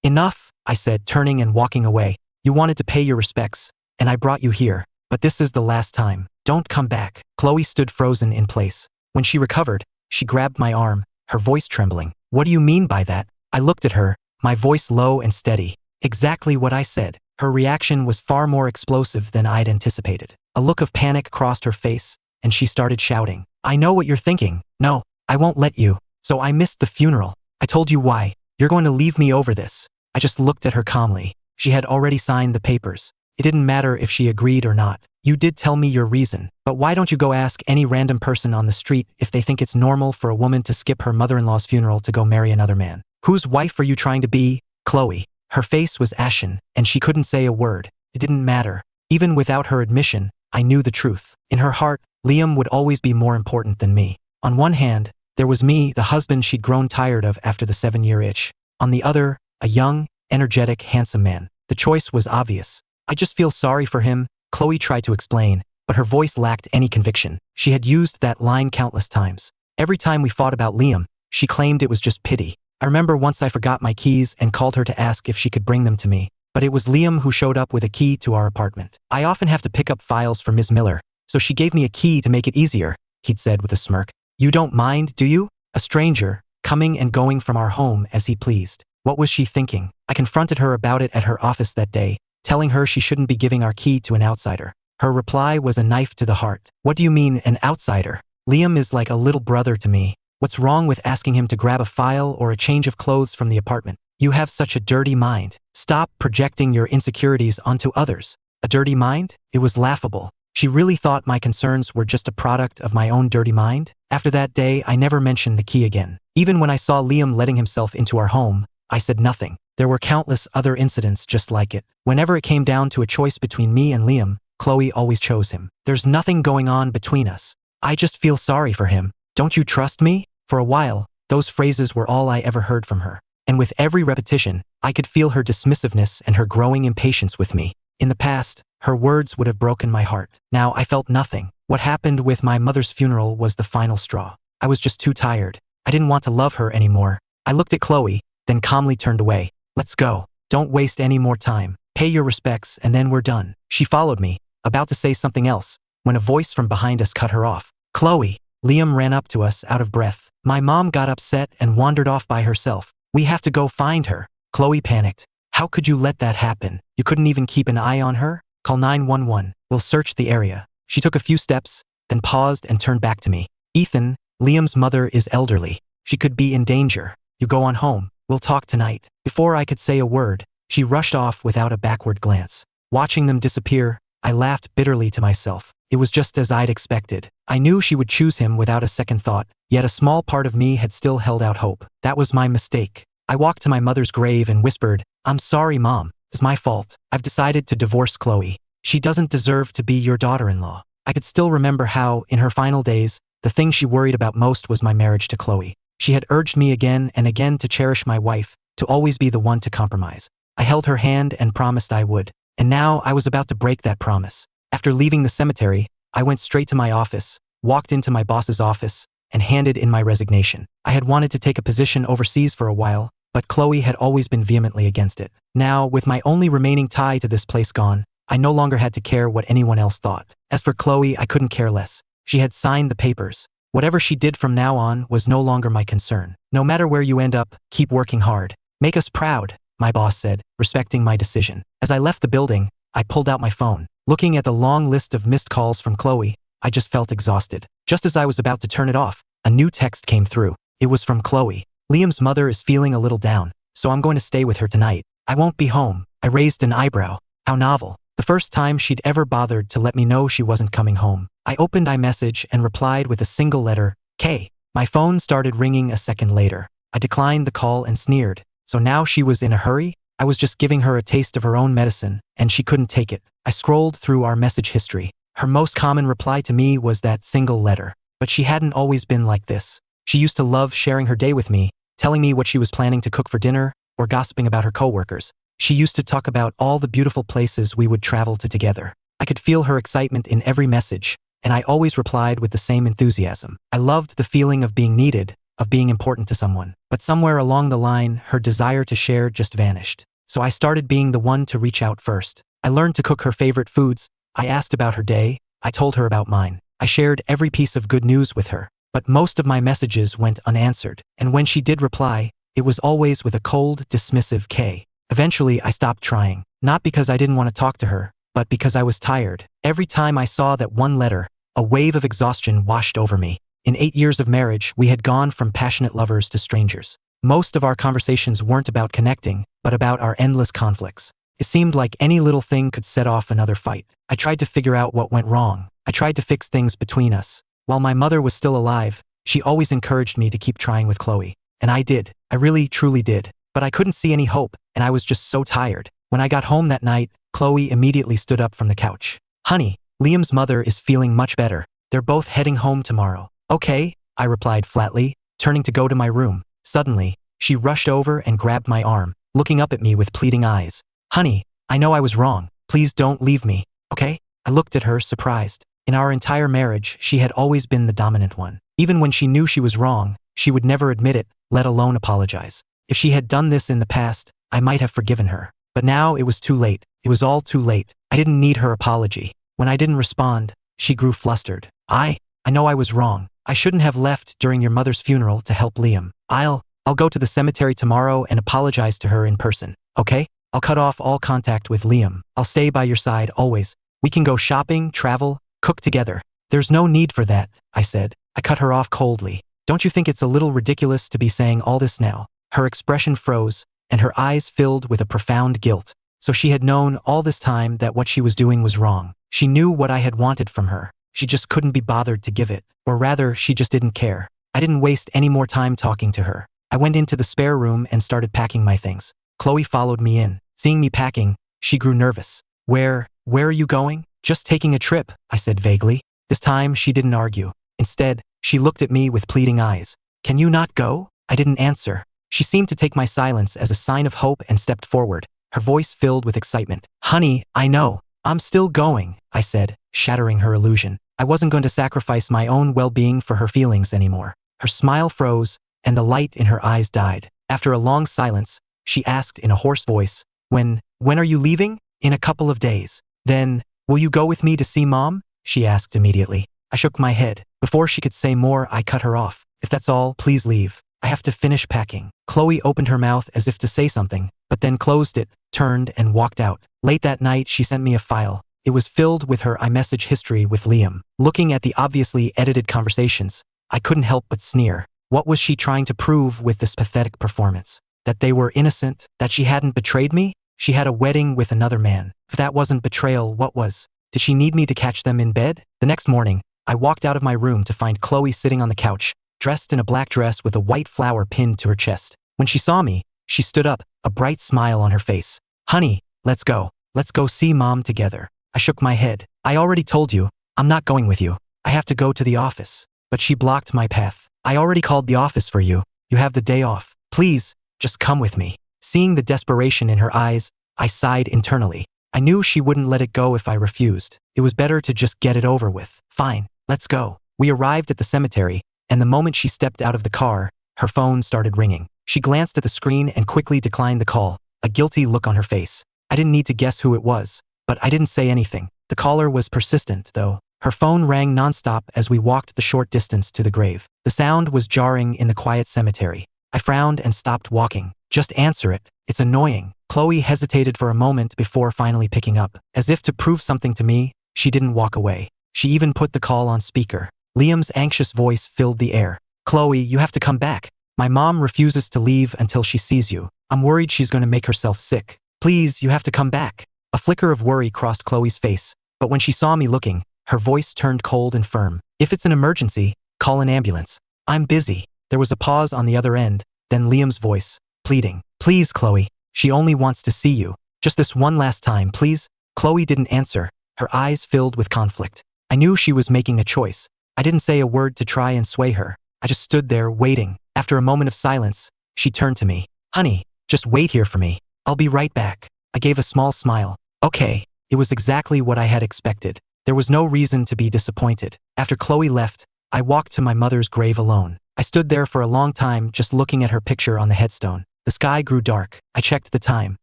Enough, I said, turning and walking away. You wanted to pay your respects, and I brought you here. But this is the last time. Don't come back. Chloe stood frozen in place. When she recovered, she grabbed my arm, her voice trembling. What do you mean by that? I looked at her, my voice low and steady. Exactly what I said. Her reaction was far more explosive than I'd anticipated. A look of panic crossed her face, and she started shouting. I know what you're thinking. No, I won't let you. So I missed the funeral. I told you why. You're going to leave me over this. I just looked at her calmly. She had already signed the papers. It didn't matter if she agreed or not. You did tell me your reason, but why don't you go ask any random person on the street if they think it's normal for a woman to skip her mother-in-law's funeral to go marry another man? Whose wife are you trying to be? Chloe. Her face was ashen, and she couldn't say a word. It didn't matter. Even without her admission, I knew the truth. In her heart, Liam would always be more important than me. On one hand, there was me, the husband she'd grown tired of after the 7-year itch. On the other, a young, energetic, handsome man. The choice was obvious. I just feel sorry for him, Chloe tried to explain, but her voice lacked any conviction. She had used that line countless times. Every time we fought about Liam, she claimed it was just pity. I remember once I forgot my keys and called her to ask if she could bring them to me. But it was Liam who showed up with a key to our apartment. I often have to pick up files for Ms. Miller, so she gave me a key to make it easier, he'd said with a smirk. You don't mind, do you? A stranger, coming and going from our home as he pleased. What was she thinking? I confronted her about it at her office that day, telling her she shouldn't be giving our key to an outsider. Her reply was a knife to the heart. What do you mean, an outsider? Liam is like a little brother to me. What's wrong with asking him to grab a file or a change of clothes from the apartment? You have such a dirty mind. Stop projecting your insecurities onto others. A dirty mind? It was laughable. She really thought my concerns were just a product of my own dirty mind? After that day, I never mentioned the key again. Even when I saw Liam letting himself into our home, I said nothing. There were countless other incidents just like it. Whenever it came down to a choice between me and Liam, Chloe always chose him. There's nothing going on between us. I just feel sorry for him. Don't you trust me? For a while, those phrases were all I ever heard from her. And with every repetition, I could feel her dismissiveness and her growing impatience with me. In the past, her words would have broken my heart. Now I felt nothing. What happened with my mother's funeral was the final straw. I was just too tired. I didn't want to love her anymore. I looked at Chloe, then calmly turned away. Let's go. Don't waste any more time. Pay your respects and then we're done. She followed me, about to say something else, when a voice from behind us cut her off. Chloe. Liam ran up to us out of breath. My mom got upset and wandered off by herself. We have to go find her. Chloe panicked. How could you let that happen? You couldn't even keep an eye on her? Call 911. We'll search the area. She took a few steps, then paused and turned back to me. Ethan, Liam's mother is elderly. She could be in danger. You go on home. We'll talk tonight. Before I could say a word, she rushed off without a backward glance. Watching them disappear, I laughed bitterly to myself. It was just as I'd expected. I knew she would choose him without a second thought, yet a small part of me had still held out hope. That was my mistake. I walked to my mother's grave and whispered, I'm sorry, Mom. It's my fault. I've decided to divorce Chloe. She doesn't deserve to be your daughter-in-law. I could still remember how, in her final days, the thing she worried about most was my marriage to Chloe. She had urged me again and again to cherish my wife, to always be the one to compromise. I held her hand and promised I would. And now I was about to break that promise. After leaving the cemetery, I went straight to my office, walked into my boss's office, and handed in my resignation. I had wanted to take a position overseas for a while, but Chloe had always been vehemently against it. Now, with my only remaining tie to this place gone, I no longer had to care what anyone else thought. As for Chloe, I couldn't care less. She had signed the papers. Whatever she did from now on was no longer my concern. No matter where you end up, keep working hard. Make us proud, my boss said, respecting my decision. As I left the building, I pulled out my phone. Looking at the long list of missed calls from Chloe, I just felt exhausted. Just as I was about to turn it off, a new text came through. It was from Chloe. Liam's mother is feeling a little down, so I'm going to stay with her tonight. I won't be home. I raised an eyebrow. How novel. The first time she'd ever bothered to let me know she wasn't coming home. I opened iMessage and replied with a single letter, K. My phone started ringing a second later. I declined the call and sneered. So now she was in a hurry? I was just giving her a taste of her own medicine, and she couldn't take it. I scrolled through our message history. Her most common reply to me was that single letter. But she hadn't always been like this. She used to love sharing her day with me, telling me what she was planning to cook for dinner, or gossiping about her coworkers. She used to talk about all the beautiful places we would travel to together. I could feel her excitement in every message, and I always replied with the same enthusiasm. I loved the feeling of being needed, of being important to someone. But somewhere along the line, her desire to share just vanished. So I started being the one to reach out first. I learned to cook her favorite foods. I asked about her day. I told her about mine. I shared every piece of good news with her. But most of my messages went unanswered. And when she did reply, it was always with a cold, dismissive K. Eventually, I stopped trying. Not because I didn't want to talk to her, but because I was tired. Every time I saw that one letter, a wave of exhaustion washed over me. In 8 years of marriage, we had gone from passionate lovers to strangers. Most of our conversations weren't about connecting, but about our endless conflicts. It seemed like any little thing could set off another fight. I tried to figure out what went wrong. I tried to fix things between us. While my mother was still alive, she always encouraged me to keep trying with Chloe. And I did. I really, truly did. But I couldn't see any hope, and I was just so tired. When I got home that night, Chloe immediately stood up from the couch. Honey, Liam's mother is feeling much better. They're both heading home tomorrow. Okay, I replied flatly, turning to go to my room. Suddenly, she rushed over and grabbed my arm, looking up at me with pleading eyes. Honey, I know I was wrong. Please don't leave me, okay? I looked at her, surprised. In our entire marriage, she had always been the dominant one. Even when she knew she was wrong, she would never admit it, let alone apologize. If she had done this in the past, I might have forgiven her. But now it was too late. It was all too late. I didn't need her apology. When I didn't respond, she grew flustered. I know I was wrong. I shouldn't have left during your mother's funeral to help Liam. I'll go to the cemetery tomorrow and apologize to her in person, okay? I'll cut off all contact with Liam. I'll stay by your side always. We can go shopping, travel, cook together. There's no need for that, I said. I cut her off coldly. Don't you think it's a little ridiculous to be saying all this now? Her expression froze, and her eyes filled with a profound guilt. So she had known all this time that what she was doing was wrong. She knew what I had wanted from her. She just couldn't be bothered to give it. Or rather, she just didn't care. I didn't waste any more time talking to her. I went into the spare room and started packing my things. Chloe followed me in. Seeing me packing, she grew nervous. Where are you going? Just taking a trip, I said vaguely. This time, she didn't argue. Instead, she looked at me with pleading eyes. Can you not go? I didn't answer. She seemed to take my silence as a sign of hope and stepped forward, her voice filled with excitement. Honey, I know. I'm still going, I said, shattering her illusion. I wasn't going to sacrifice my own well-being for her feelings anymore. Her smile froze, and the light in her eyes died. After a long silence, she asked in a hoarse voice, When are you leaving? In a couple of days. Then, will you go with me to see Mom? She asked immediately. I shook my head. Before she could say more, I cut her off. If that's all, please leave. I have to finish packing. Chloe opened her mouth as if to say something, but then closed it, turned, and walked out. Late that night, she sent me a file. It was filled with her iMessage history with Liam. Looking at the obviously edited conversations, I couldn't help but sneer. What was she trying to prove with this pathetic performance? That they were innocent? That she hadn't betrayed me? She had a wedding with another man. If that wasn't betrayal, what was? Did she need me to catch them in bed? The next morning, I walked out of my room to find Chloe sitting on the couch, dressed in a black dress with a white flower pinned to her chest. When she saw me, she stood up, a bright smile on her face. Honey, let's go. Let's go see Mom together. I shook my head. I already told you, I'm not going with you. I have to go to the office. But she blocked my path. I already called the office for you. You have the day off. Please, just come with me. Seeing the desperation in her eyes, I sighed internally. I knew she wouldn't let it go if I refused. It was better to just get it over with. Fine, let's go. We arrived at the cemetery, and the moment she stepped out of the car, her phone started ringing. She glanced at the screen and quickly declined the call, a guilty look on her face. I didn't need to guess who it was, but I didn't say anything. The caller was persistent, though. Her phone rang nonstop as we walked the short distance to the grave. The sound was jarring in the quiet cemetery. I frowned and stopped walking. Just answer it. It's annoying. Chloe hesitated for a moment before finally picking up. As if to prove something to me, she didn't walk away. She even put the call on speaker. Liam's anxious voice filled the air. Chloe, you have to come back. My mom refuses to leave until she sees you. I'm worried she's going to make herself sick. Please, you have to come back. A flicker of worry crossed Chloe's face, but when she saw me looking, her voice turned cold and firm. If it's an emergency, call an ambulance. I'm busy. There was a pause on the other end, then Liam's voice, pleading. Please, Chloe. She only wants to see you. Just this one last time, please. Chloe didn't answer, her eyes filled with conflict. I knew she was making a choice. I didn't say a word to try and sway her. I just stood there, waiting. After a moment of silence, she turned to me. Honey, just wait here for me. I'll be right back. I gave a small smile. Okay. It was exactly what I had expected. There was no reason to be disappointed. After Chloe left, I walked to my mother's grave alone. I stood there for a long time just looking at her picture on the headstone. The sky grew dark. I checked the time.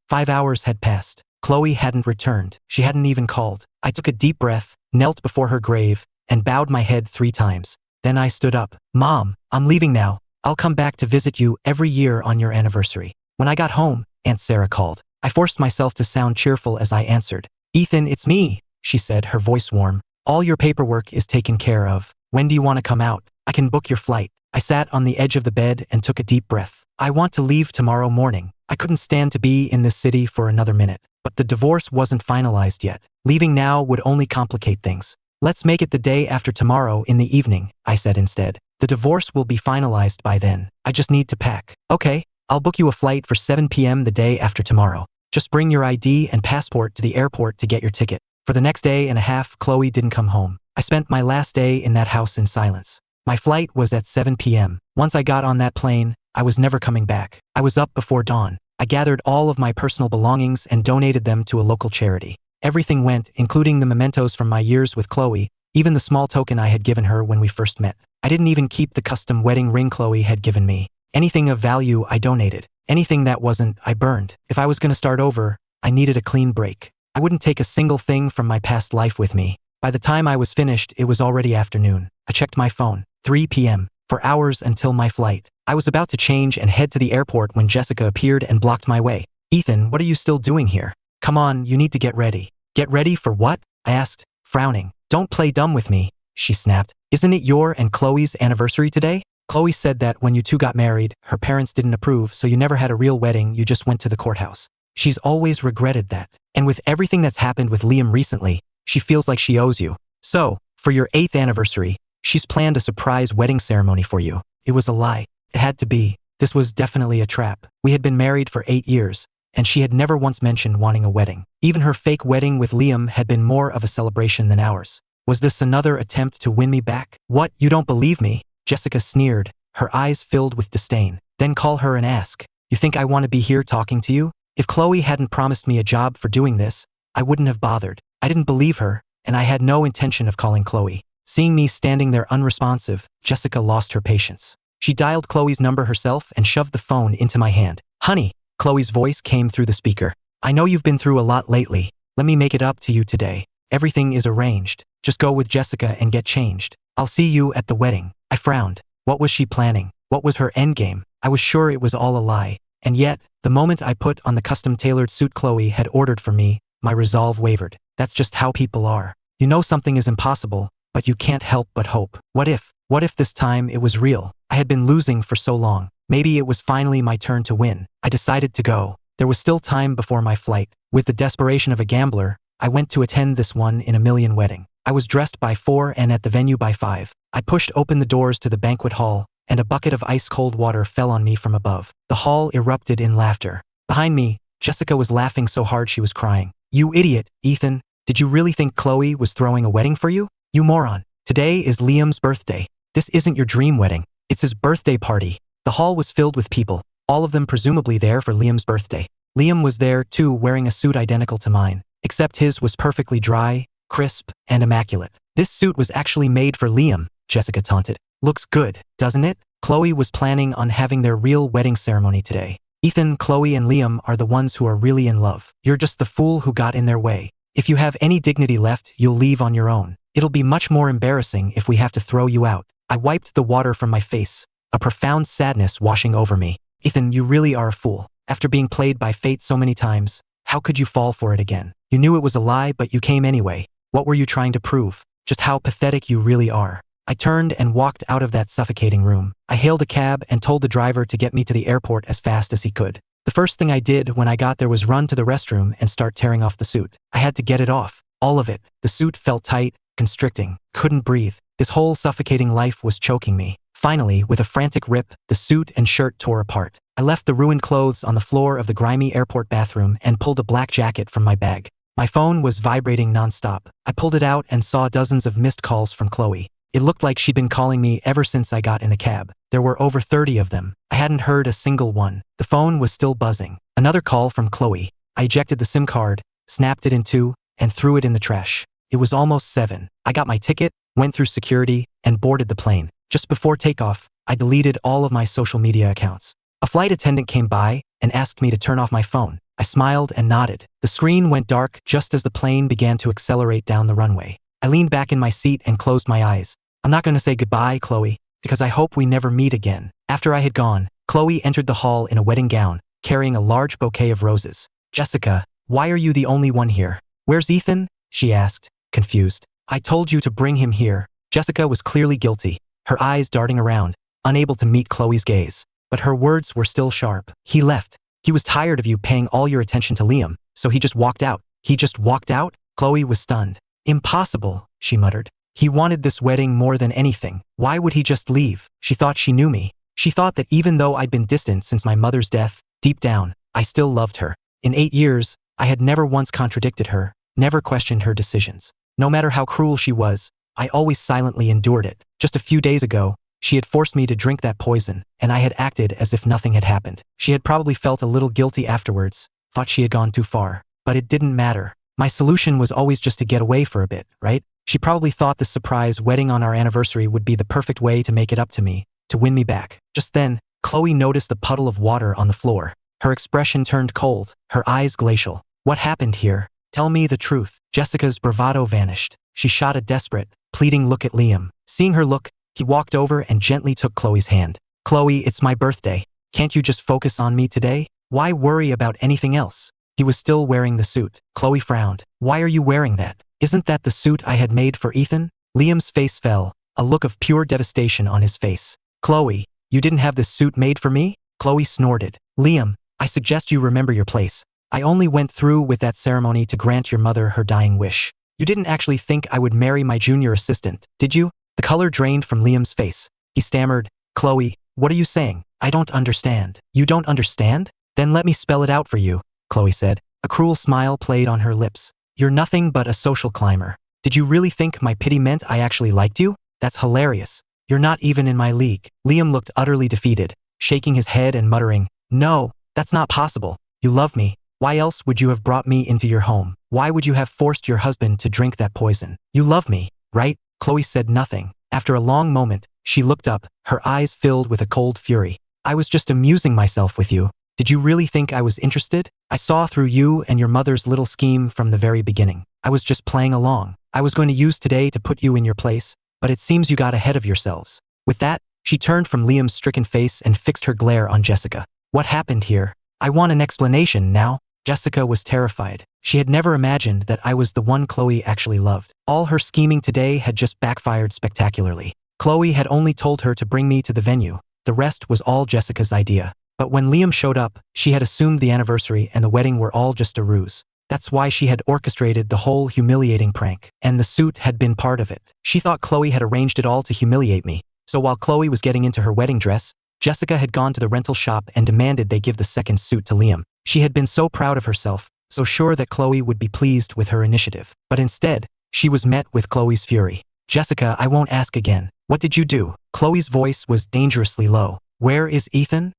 5 hours had passed. Chloe hadn't returned. She hadn't even called. I took a deep breath, knelt before her grave, and bowed my head 3 times. Then I stood up. Mom, I'm leaving now. I'll come back to visit you every year on your anniversary. When I got home, Aunt Sarah called. I forced myself to sound cheerful as I answered. Ethan, it's me, she said, her voice warm. All your paperwork is taken care of. When do you want to come out? I can book your flight. I sat on the edge of the bed and took a deep breath. I want to leave tomorrow morning. I couldn't stand to be in this city for another minute. But the divorce wasn't finalized yet. Leaving now would only complicate things. Let's make it the day after tomorrow in the evening, I said instead. The divorce will be finalized by then. I just need to pack. Okay, I'll book you a flight for 7 p.m. the day after tomorrow. Just bring your ID and passport to the airport to get your ticket. For the next day and a half, Chloe didn't come home. I spent my last day in that house in silence. My flight was at 7 p.m. Once I got on that plane, I was never coming back. I was up before dawn. I gathered all of my personal belongings and donated them to a local charity. Everything went, including the mementos from my years with Chloe, even the small token I had given her when we first met. I didn't even keep the custom wedding ring Chloe had given me. Anything of value I donated. Anything that wasn't, I burned. If I was going to start over, I needed a clean break. I wouldn't take a single thing from my past life with me. By the time I was finished, it was already afternoon. I checked my phone. 3 p.m. For hours until my flight. I was about to change and head to the airport when Jessica appeared and blocked my way. Ethan, what are you still doing here? Come on, you need to get ready. Get ready for what? I asked, frowning. Don't play dumb with me, she snapped. Isn't it your and Chloe's anniversary today? Chloe said that when you two got married, her parents didn't approve, so you never had a real wedding, you just went to the courthouse. She's always regretted that. And with everything that's happened with Liam recently, she feels like she owes you. So, for your 8th anniversary, she's planned a surprise wedding ceremony for you. It was a lie. It had to be. This was definitely a trap. We had been married for 8 years, and she had never once mentioned wanting a wedding. Even her fake wedding with Liam had been more of a celebration than ours. Was this another attempt to win me back? What, you don't believe me? Jessica sneered, her eyes filled with disdain. Then call her and ask. You think I want to be here talking to you? If Chloe hadn't promised me a job for doing this, I wouldn't have bothered. I didn't believe her, and I had no intention of calling Chloe. Seeing me standing there unresponsive, Jessica lost her patience. She dialed Chloe's number herself and shoved the phone into my hand. Honey, Chloe's voice came through the speaker. I know you've been through a lot lately. Let me make it up to you today. Everything is arranged. Just go with Jessica and get changed. I'll see you at the wedding. I frowned. What was she planning? What was her endgame? I was sure it was all a lie. And yet, the moment I put on the custom-tailored suit Chloe had ordered for me, my resolve wavered. That's just how people are. You know something is impossible, but you can't help but hope. What if this time it was real? I had been losing for so long. Maybe it was finally my turn to win. I decided to go. There was still time before my flight. With the desperation of a gambler, I went to attend this one in a million wedding. I was dressed by 4 and at the venue by 5. I pushed open the doors to the banquet hall, and a bucket of ice-cold water fell on me from above. The hall erupted in laughter. Behind me, Jessica was laughing so hard she was crying. You idiot, Ethan. Did you really think Chloe was throwing a wedding for you? You moron. Today is Liam's birthday. This isn't your dream wedding. It's his birthday party. The hall was filled with people, all of them presumably there for Liam's birthday. Liam was there too, wearing a suit identical to mine, except his was perfectly dry, crisp, and immaculate. This suit was actually made for Liam, Jessica taunted. Looks good, doesn't it? Chloe was planning on having their real wedding ceremony today. Ethan, Chloe, and Liam are the ones who are really in love. You're just the fool who got in their way. If you have any dignity left, you'll leave on your own. It'll be much more embarrassing if we have to throw you out. I wiped the water from my face, a profound sadness washing over me. Ethan, you really are a fool. After being played by fate so many times, how could you fall for it again? You knew it was a lie, but you came anyway. What were you trying to prove? Just how pathetic you really are. I turned and walked out of that suffocating room. I hailed a cab and told the driver to get me to the airport as fast as he could. The first thing I did when I got there was run to the restroom and start tearing off the suit. I had to get it off. All of it. The suit felt tight, constricting, couldn't breathe. This whole suffocating life was choking me. Finally, with a frantic rip, the suit and shirt tore apart. I left the ruined clothes on the floor of the grimy airport bathroom and pulled a black jacket from my bag. My phone was vibrating nonstop. I pulled it out and saw dozens of missed calls from Chloe. It looked like she'd been calling me ever since I got in the cab. There were over 30 of them. I hadn't heard a single one. The phone was still buzzing. Another call from Chloe. I ejected the SIM card, snapped it in two, and threw it in the trash. It was almost 7. I got my ticket, went through security, and boarded the plane. Just before takeoff, I deleted all of my social media accounts. A flight attendant came by and asked me to turn off my phone. I smiled and nodded. The screen went dark just as the plane began to accelerate down the runway. I leaned back in my seat and closed my eyes. I'm not going to say goodbye, Chloe, because I hope we never meet again. After I had gone, Chloe entered the hall in a wedding gown, carrying a large bouquet of roses. Jessica, why are you the only one here? Where's Ethan? She asked, confused. I told you to bring him here. Jessica was clearly guilty, her eyes darting around, unable to meet Chloe's gaze. But her words were still sharp. He left. He was tired of you paying all your attention to Liam, so he just walked out. He just walked out? Chloe was stunned. Impossible, she muttered. He wanted this wedding more than anything. Why would he just leave? She thought she knew me. She thought that even though I'd been distant since my mother's death, deep down, I still loved her. In 8 years, I had never once contradicted her, never questioned her decisions. No matter how cruel she was, I always silently endured it. Just a few days ago, she had forced me to drink that poison, and I had acted as if nothing had happened. She had probably felt a little guilty afterwards, thought she had gone too far. But it didn't matter. My solution was always just to get away for a bit, right? She probably thought the surprise wedding on our anniversary would be the perfect way to make it up to me, to win me back. Just then, Chloe noticed the puddle of water on the floor. Her expression turned cold, her eyes glacial. What happened here? Tell me the truth. Jessica's bravado vanished. She shot a desperate, pleading look at Liam. Seeing her look, he walked over and gently took Chloe's hand. Chloe, it's my birthday. Can't you just focus on me today? Why worry about anything else? He was still wearing the suit. Chloe frowned. Why are you wearing that? Isn't that the suit I had made for Ethan? Liam's face fell, a look of pure devastation on his face. Chloe, you didn't have this suit made for me? Chloe snorted. Liam, I suggest you remember your place. I only went through with that ceremony to grant your mother her dying wish. You didn't actually think I would marry my junior assistant, did you? The color drained from Liam's face. He stammered, Chloe, what are you saying? I don't understand. You don't understand? Then let me spell it out for you, Chloe said. A cruel smile played on her lips. You're nothing but a social climber. Did you really think my pity meant I actually liked you? That's hilarious. You're not even in my league. Liam looked utterly defeated, shaking his head and muttering, No, that's not possible. You love me. Why else would you have brought me into your home? Why would you have forced your husband to drink that poison? You love me, right? Chloe said nothing. After a long moment, she looked up, her eyes filled with a cold fury. I was just amusing myself with you. Did you really think I was interested? I saw through you and your mother's little scheme from the very beginning. I was just playing along. I was going to use today to put you in your place, but it seems you got ahead of yourselves. With that, she turned from Liam's stricken face and fixed her glare on Jessica. What happened here? I want an explanation now. Jessica was terrified. She had never imagined that I was the one Chloe actually loved. All her scheming today had just backfired spectacularly. Chloe had only told her to bring me to the venue. The rest was all Jessica's idea. But when Liam showed up, she had assumed the anniversary and the wedding were all just a ruse. That's why she had orchestrated the whole humiliating prank. And the suit had been part of it. She thought Chloe had arranged it all to humiliate me. So while Chloe was getting into her wedding dress, Jessica had gone to the rental shop and demanded they give the second suit to Liam. She had been so proud of herself, so sure that Chloe would be pleased with her initiative. But instead, she was met with Chloe's fury. Jessica, I won't ask again. What did you do? Chloe's voice was dangerously low. Where is Ethan?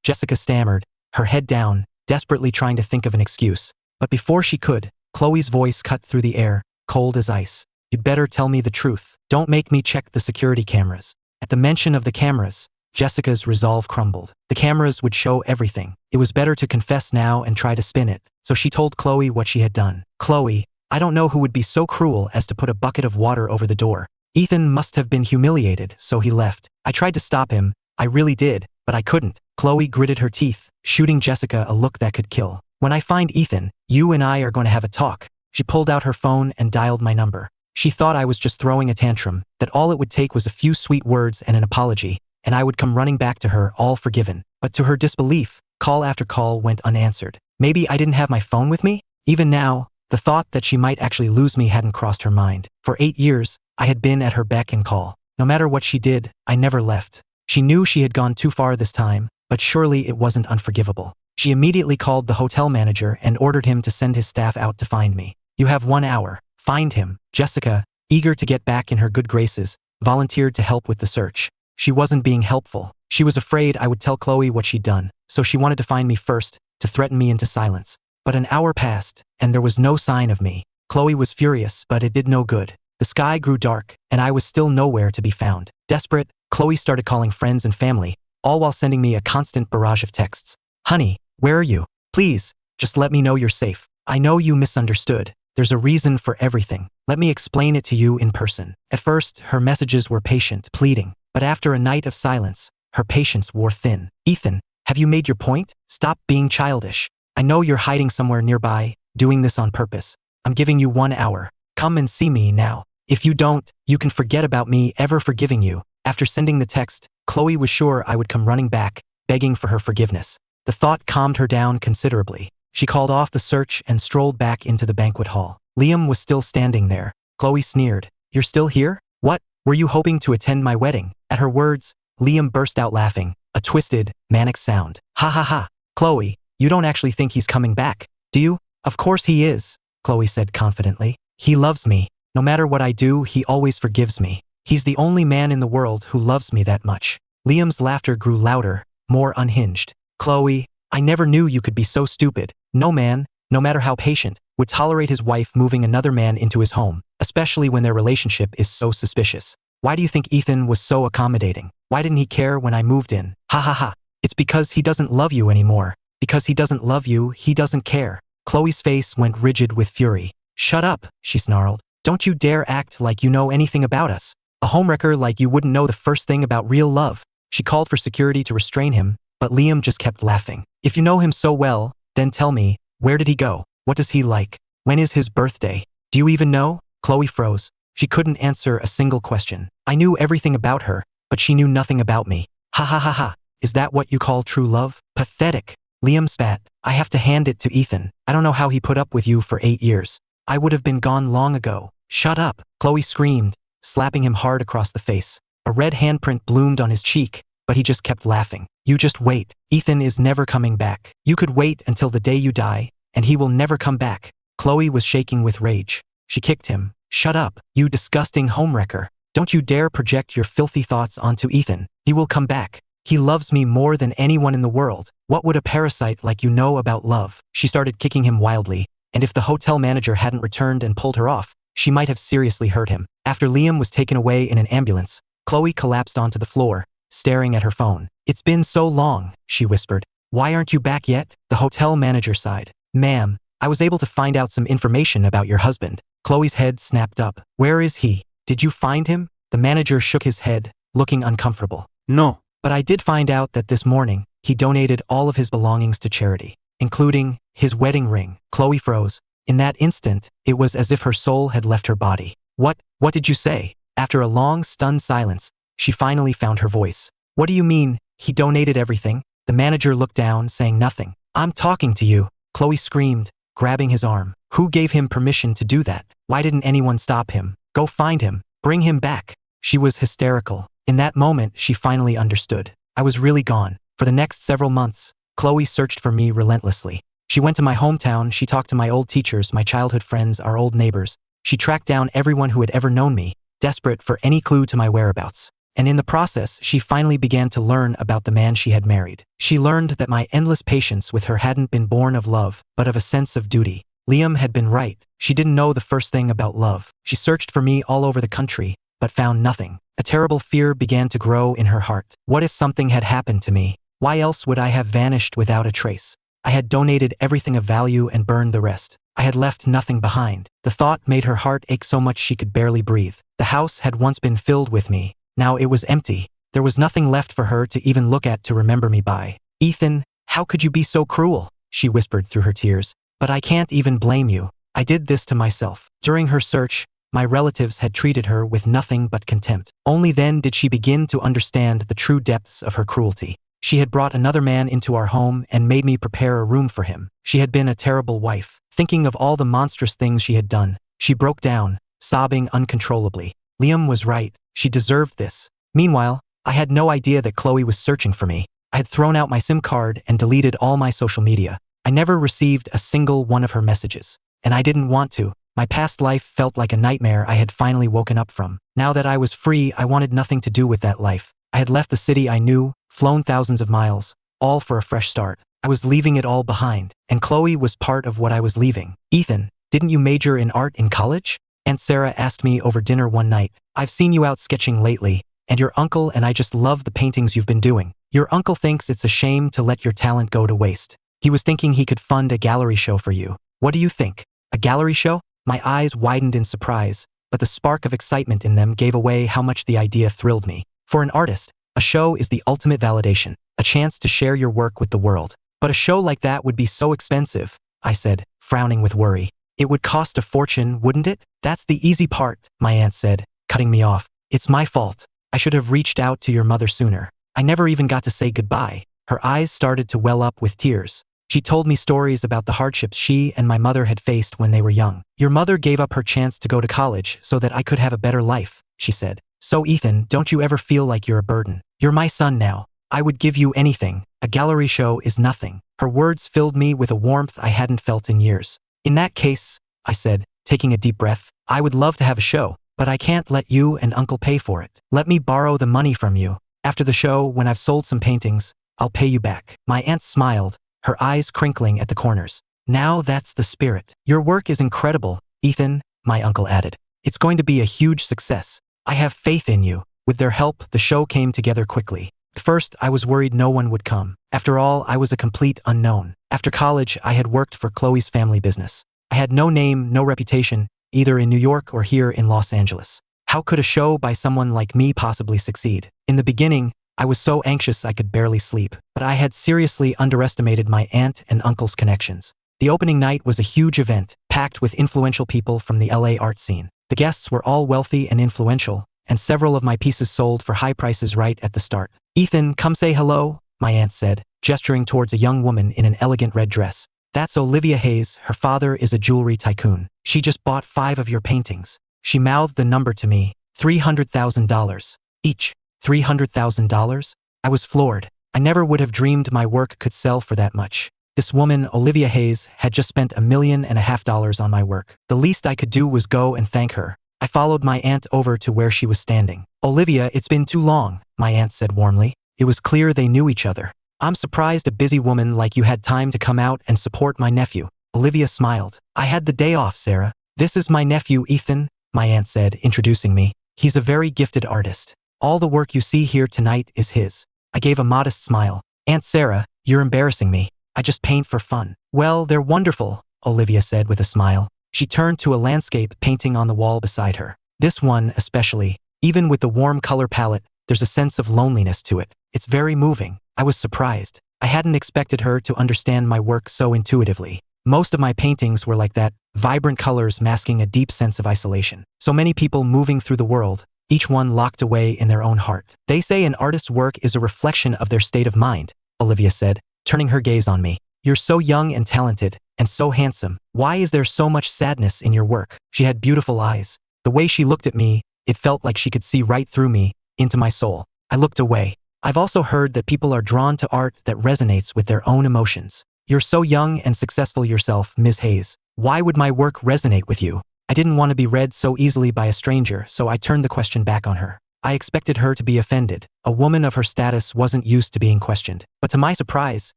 Jessica stammered, her head down, desperately trying to think of an excuse. But before she could, Chloe's voice cut through the air, cold as ice. You'd better tell me the truth. Don't make me check the security cameras. At the mention of the cameras, Jessica's resolve crumbled. The cameras would show everything. It was better to confess now and try to spin it. So she told Chloe what she had done. Chloe, I don't know who would be so cruel as to put a bucket of water over the door. Ethan must have been humiliated, so he left. I tried to stop him. I really did, but I couldn't. Chloe gritted her teeth, shooting Jessica a look that could kill. When I find Ethan, you and I are going to have a talk. She pulled out her phone and dialed my number. She thought I was just throwing a tantrum, that all it would take was a few sweet words and an apology, and I would come running back to her all forgiven. But to her disbelief, call after call went unanswered. Maybe I didn't have my phone with me? Even now, the thought that she might actually lose me hadn't crossed her mind. For 8 years, I had been at her beck and call. No matter what she did, I never left. She knew she had gone too far this time, but surely it wasn't unforgivable. She immediately called the hotel manager and ordered him to send his staff out to find me. You have 1 hour. Find him. Jessica, eager to get back in her good graces, volunteered to help with the search. She wasn't being helpful. She was afraid I would tell Chloe what she'd done, so she wanted to find me first, to threaten me into silence. But an hour passed, and there was no sign of me. Chloe was furious, but it did no good. The sky grew dark, and I was still nowhere to be found. Desperate, Chloe started calling friends and family, all while sending me a constant barrage of texts. Honey, where are you? Please, just let me know you're safe. I know you misunderstood. There's a reason for everything. Let me explain it to you in person. At first, her messages were patient, pleading. But after a night of silence, her patience wore thin. Ethan, have you made your point? Stop being childish. I know you're hiding somewhere nearby, doing this on purpose. I'm giving you 1 hour. Come and see me now. If you don't, you can forget about me ever forgiving you. After sending the text, Chloe was sure I would come running back, begging for her forgiveness. The thought calmed her down considerably. She called off the search and strolled back into the banquet hall. Liam was still standing there. Chloe sneered. You're still here? What? Were you hoping to attend my wedding? At her words, Liam burst out laughing, a twisted, manic sound. Ha ha ha. Chloe, you don't actually think he's coming back, do you? Of course he is, Chloe said confidently. He loves me. No matter what I do, he always forgives me. He's the only man in the world who loves me that much. Liam's laughter grew louder, more unhinged. Chloe, I never knew you could be so stupid. No man, no matter how patient, would tolerate his wife moving another man into his home, especially when their relationship is so suspicious. Why do you think Ethan was so accommodating? Why didn't he care when I moved in? Ha ha ha. It's because he doesn't love you anymore. Because he doesn't love you, he doesn't care. Chloe's face went rigid with fury. Shut up, she snarled. Don't you dare act like you know anything about us. A homewrecker like you wouldn't know the first thing about real love. She called for security to restrain him, but Liam just kept laughing. If you know him so well, then tell me, where did he go? What does he like? When is his birthday? Do you even know? Chloe froze. She couldn't answer a single question. I knew everything about her, but she knew nothing about me. Ha ha ha ha. Is that what you call true love? Pathetic. Liam spat. I have to hand it to Ethan. I don't know how he put up with you for 8 years. I would have been gone long ago. Shut up, Chloe screamed, slapping him hard across the face. A red handprint bloomed on his cheek, but he just kept laughing. You just wait. Ethan is never coming back. You could wait until the day you die, and he will never come back. Chloe was shaking with rage. She kicked him. Shut up, you disgusting homewrecker. Don't you dare project your filthy thoughts onto Ethan. He will come back. He loves me more than anyone in the world. What would a parasite like you know about love? She started kicking him wildly, and if the hotel manager hadn't returned and pulled her off, she might have seriously hurt him. After Liam was taken away in an ambulance, Chloe collapsed onto the floor, staring at her phone. It's been so long, she whispered. Why aren't you back yet? The hotel manager sighed. Ma'am, I was able to find out some information about your husband. Chloe's head snapped up. Where is he? Did you find him? The manager shook his head, looking uncomfortable. No. But I did find out that this morning, he donated all of his belongings to charity, including his wedding ring. Chloe froze. In that instant, it was as if her soul had left her body. What did you say? After a long, stunned silence, she finally found her voice. What do you mean, he donated everything? The manager looked down, saying nothing. I'm talking to you, Chloe screamed, grabbing his arm. Who gave him permission to do that? Why didn't anyone stop him? Go find him. Bring him back. She was hysterical. In that moment, she finally understood. I was really gone. For the next several months, Chloe searched for me relentlessly. She went to my hometown, she talked to my old teachers, my childhood friends, our old neighbors. She tracked down everyone who had ever known me, desperate for any clue to my whereabouts. And in the process, she finally began to learn about the man she had married. She learned that my endless patience with her hadn't been born of love, but of a sense of duty. Liam had been right. She didn't know the first thing about love. She searched for me all over the country, but found nothing. A terrible fear began to grow in her heart. What if something had happened to me? Why else would I have vanished without a trace? I had donated everything of value and burned the rest. I had left nothing behind. The thought made her heart ache so much she could barely breathe. The house had once been filled with me. Now it was empty. There was nothing left for her to even look at to remember me by. Ethan, how could you be so cruel? She whispered through her tears. But I can't even blame you. I did this to myself. During her search, my relatives had treated her with nothing but contempt. Only then did she begin to understand the true depths of her cruelty. She had brought another man into our home and made me prepare a room for him. She had been a terrible wife. Thinking of all the monstrous things she had done, she broke down, sobbing uncontrollably. Liam was right. She deserved this. Meanwhile, I had no idea that Chloe was searching for me. I had thrown out my SIM card and deleted all my social media. I never received a single one of her messages. And I didn't want to. My past life felt like a nightmare I had finally woken up from. Now that I was free, I wanted nothing to do with that life. I had left the city I knew, flown thousands of miles, all for a fresh start. I was leaving it all behind, and Chloe was part of what I was leaving. Ethan, didn't you major in art in college? Aunt Sarah asked me over dinner one night. I've seen you out sketching lately, and your uncle and I just love the paintings you've been doing. Your uncle thinks it's a shame to let your talent go to waste. He was thinking he could fund a gallery show for you. What do you think? A gallery show? My eyes widened in surprise, but the spark of excitement in them gave away how much the idea thrilled me. For an artist, a show is the ultimate validation, a chance to share your work with the world. But a show like that would be so expensive, I said, frowning with worry. It would cost a fortune, wouldn't it? That's the easy part, my aunt said, cutting me off. It's my fault. I should have reached out to your mother sooner. I never even got to say goodbye. Her eyes started to well up with tears. She told me stories about the hardships she and my mother had faced when they were young. Your mother gave up her chance to go to college so that I could have a better life, she said. So Ethan, don't you ever feel like you're a burden? You're my son now. I would give you anything. A gallery show is nothing. Her words filled me with a warmth I hadn't felt in years. In that case, I said, taking a deep breath, I would love to have a show, but I can't let you and Uncle pay for it. Let me borrow the money from you. After the show, when I've sold some paintings, I'll pay you back. My aunt smiled, her eyes crinkling at the corners. Now that's the spirit. Your work is incredible, Ethan, my uncle added. It's going to be a huge success. I have faith in you. With their help, the show came together quickly. At first, I was worried no one would come. After all, I was a complete unknown. After college, I had worked for Chloe's family business. I had no name, no reputation, either in New York or here in Los Angeles. How could a show by someone like me possibly succeed? In the beginning, I was so anxious I could barely sleep, but I had seriously underestimated my aunt and uncle's connections. The opening night was a huge event, packed with influential people from the LA art scene. The guests were all wealthy and influential, and several of my pieces sold for high prices right at the start. Ethan, come say hello, my aunt said, gesturing towards a young woman in an elegant red dress. That's Olivia Hayes. Her father is a jewelry tycoon. She just bought 5 of your paintings. She mouthed the number to me. $300,000. Each. $300,000? I was floored. I never would have dreamed my work could sell for that much. This woman, Olivia Hayes, had just spent $1.5 million on my work. The least I could do was go and thank her. I followed my aunt over to where she was standing. Olivia, it's been too long, my aunt said warmly. It was clear they knew each other. I'm surprised a busy woman like you had time to come out and support my nephew. Olivia smiled. I had the day off, Sarah. This is my nephew, Ethan, my aunt said, introducing me. He's a very gifted artist. All the work you see here tonight is his. I gave a modest smile. Aunt Sarah, you're embarrassing me. I just paint for fun. Well, they're wonderful, Olivia said with a smile. She turned to a landscape painting on the wall beside her. This one especially. Even with the warm color palette, there's a sense of loneliness to it. It's very moving. I was surprised. I hadn't expected her to understand my work so intuitively. Most of my paintings were like that, vibrant colors masking a deep sense of isolation. So many people moving through the world, each one locked away in their own heart. They say an artist's work is a reflection of their state of mind, Olivia said, turning her gaze on me. You're so young and talented, and so handsome. Why is there so much sadness in your work? She had beautiful eyes. The way she looked at me, it felt like she could see right through me, into my soul. I looked away. I've also heard that people are drawn to art that resonates with their own emotions. You're so young and successful yourself, Ms. Hayes. Why would my work resonate with you? I didn't want to be read so easily by a stranger, so I turned the question back on her. I expected her to be offended. A woman of her status wasn't used to being questioned. But to my surprise,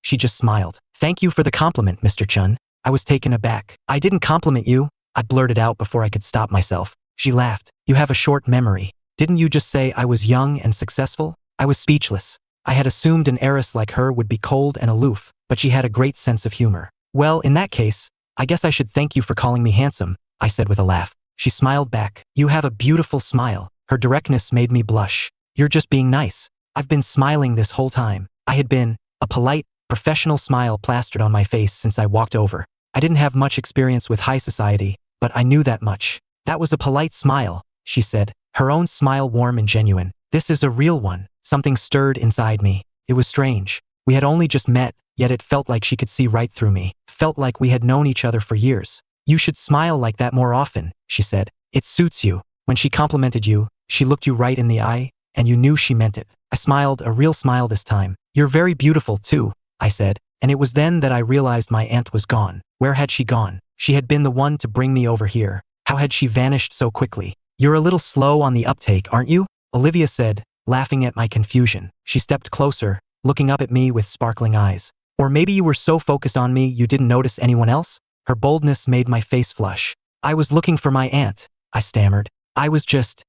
she just smiled. Thank you for the compliment, Mr. Chun. I was taken aback. I didn't compliment you, I blurted out before I could stop myself. She laughed. You have a short memory. Didn't you just say I was young and successful? I was speechless. I had assumed an heiress like her would be cold and aloof, but she had a great sense of humor. Well, in that case, I guess I should thank you for calling me handsome, I said with a laugh. She smiled back. You have a beautiful smile. Her directness made me blush. You're just being nice. I've been smiling this whole time. I had been, a polite, professional smile plastered on my face since I walked over. I didn't have much experience with high society, but I knew that much. That was a polite smile, she said, her own smile warm and genuine. This is a real one. Something stirred inside me. It was strange. We had only just met, yet it felt like she could see right through me. Felt like we had known each other for years. You should smile like that more often, she said. It suits you. When she complimented you, she looked you right in the eye, and you knew she meant it. I smiled, a real smile this time. You're very beautiful too, I said, and it was then that I realized my aunt was gone. Where had she gone? She had been the one to bring me over here. How had she vanished so quickly? You're a little slow on the uptake, aren't you? Olivia said, laughing at my confusion. She stepped closer, looking up at me with sparkling eyes. Or maybe you were so focused on me you didn't notice anyone else? Her boldness made my face flush. I was looking for my aunt, I stammered. I was just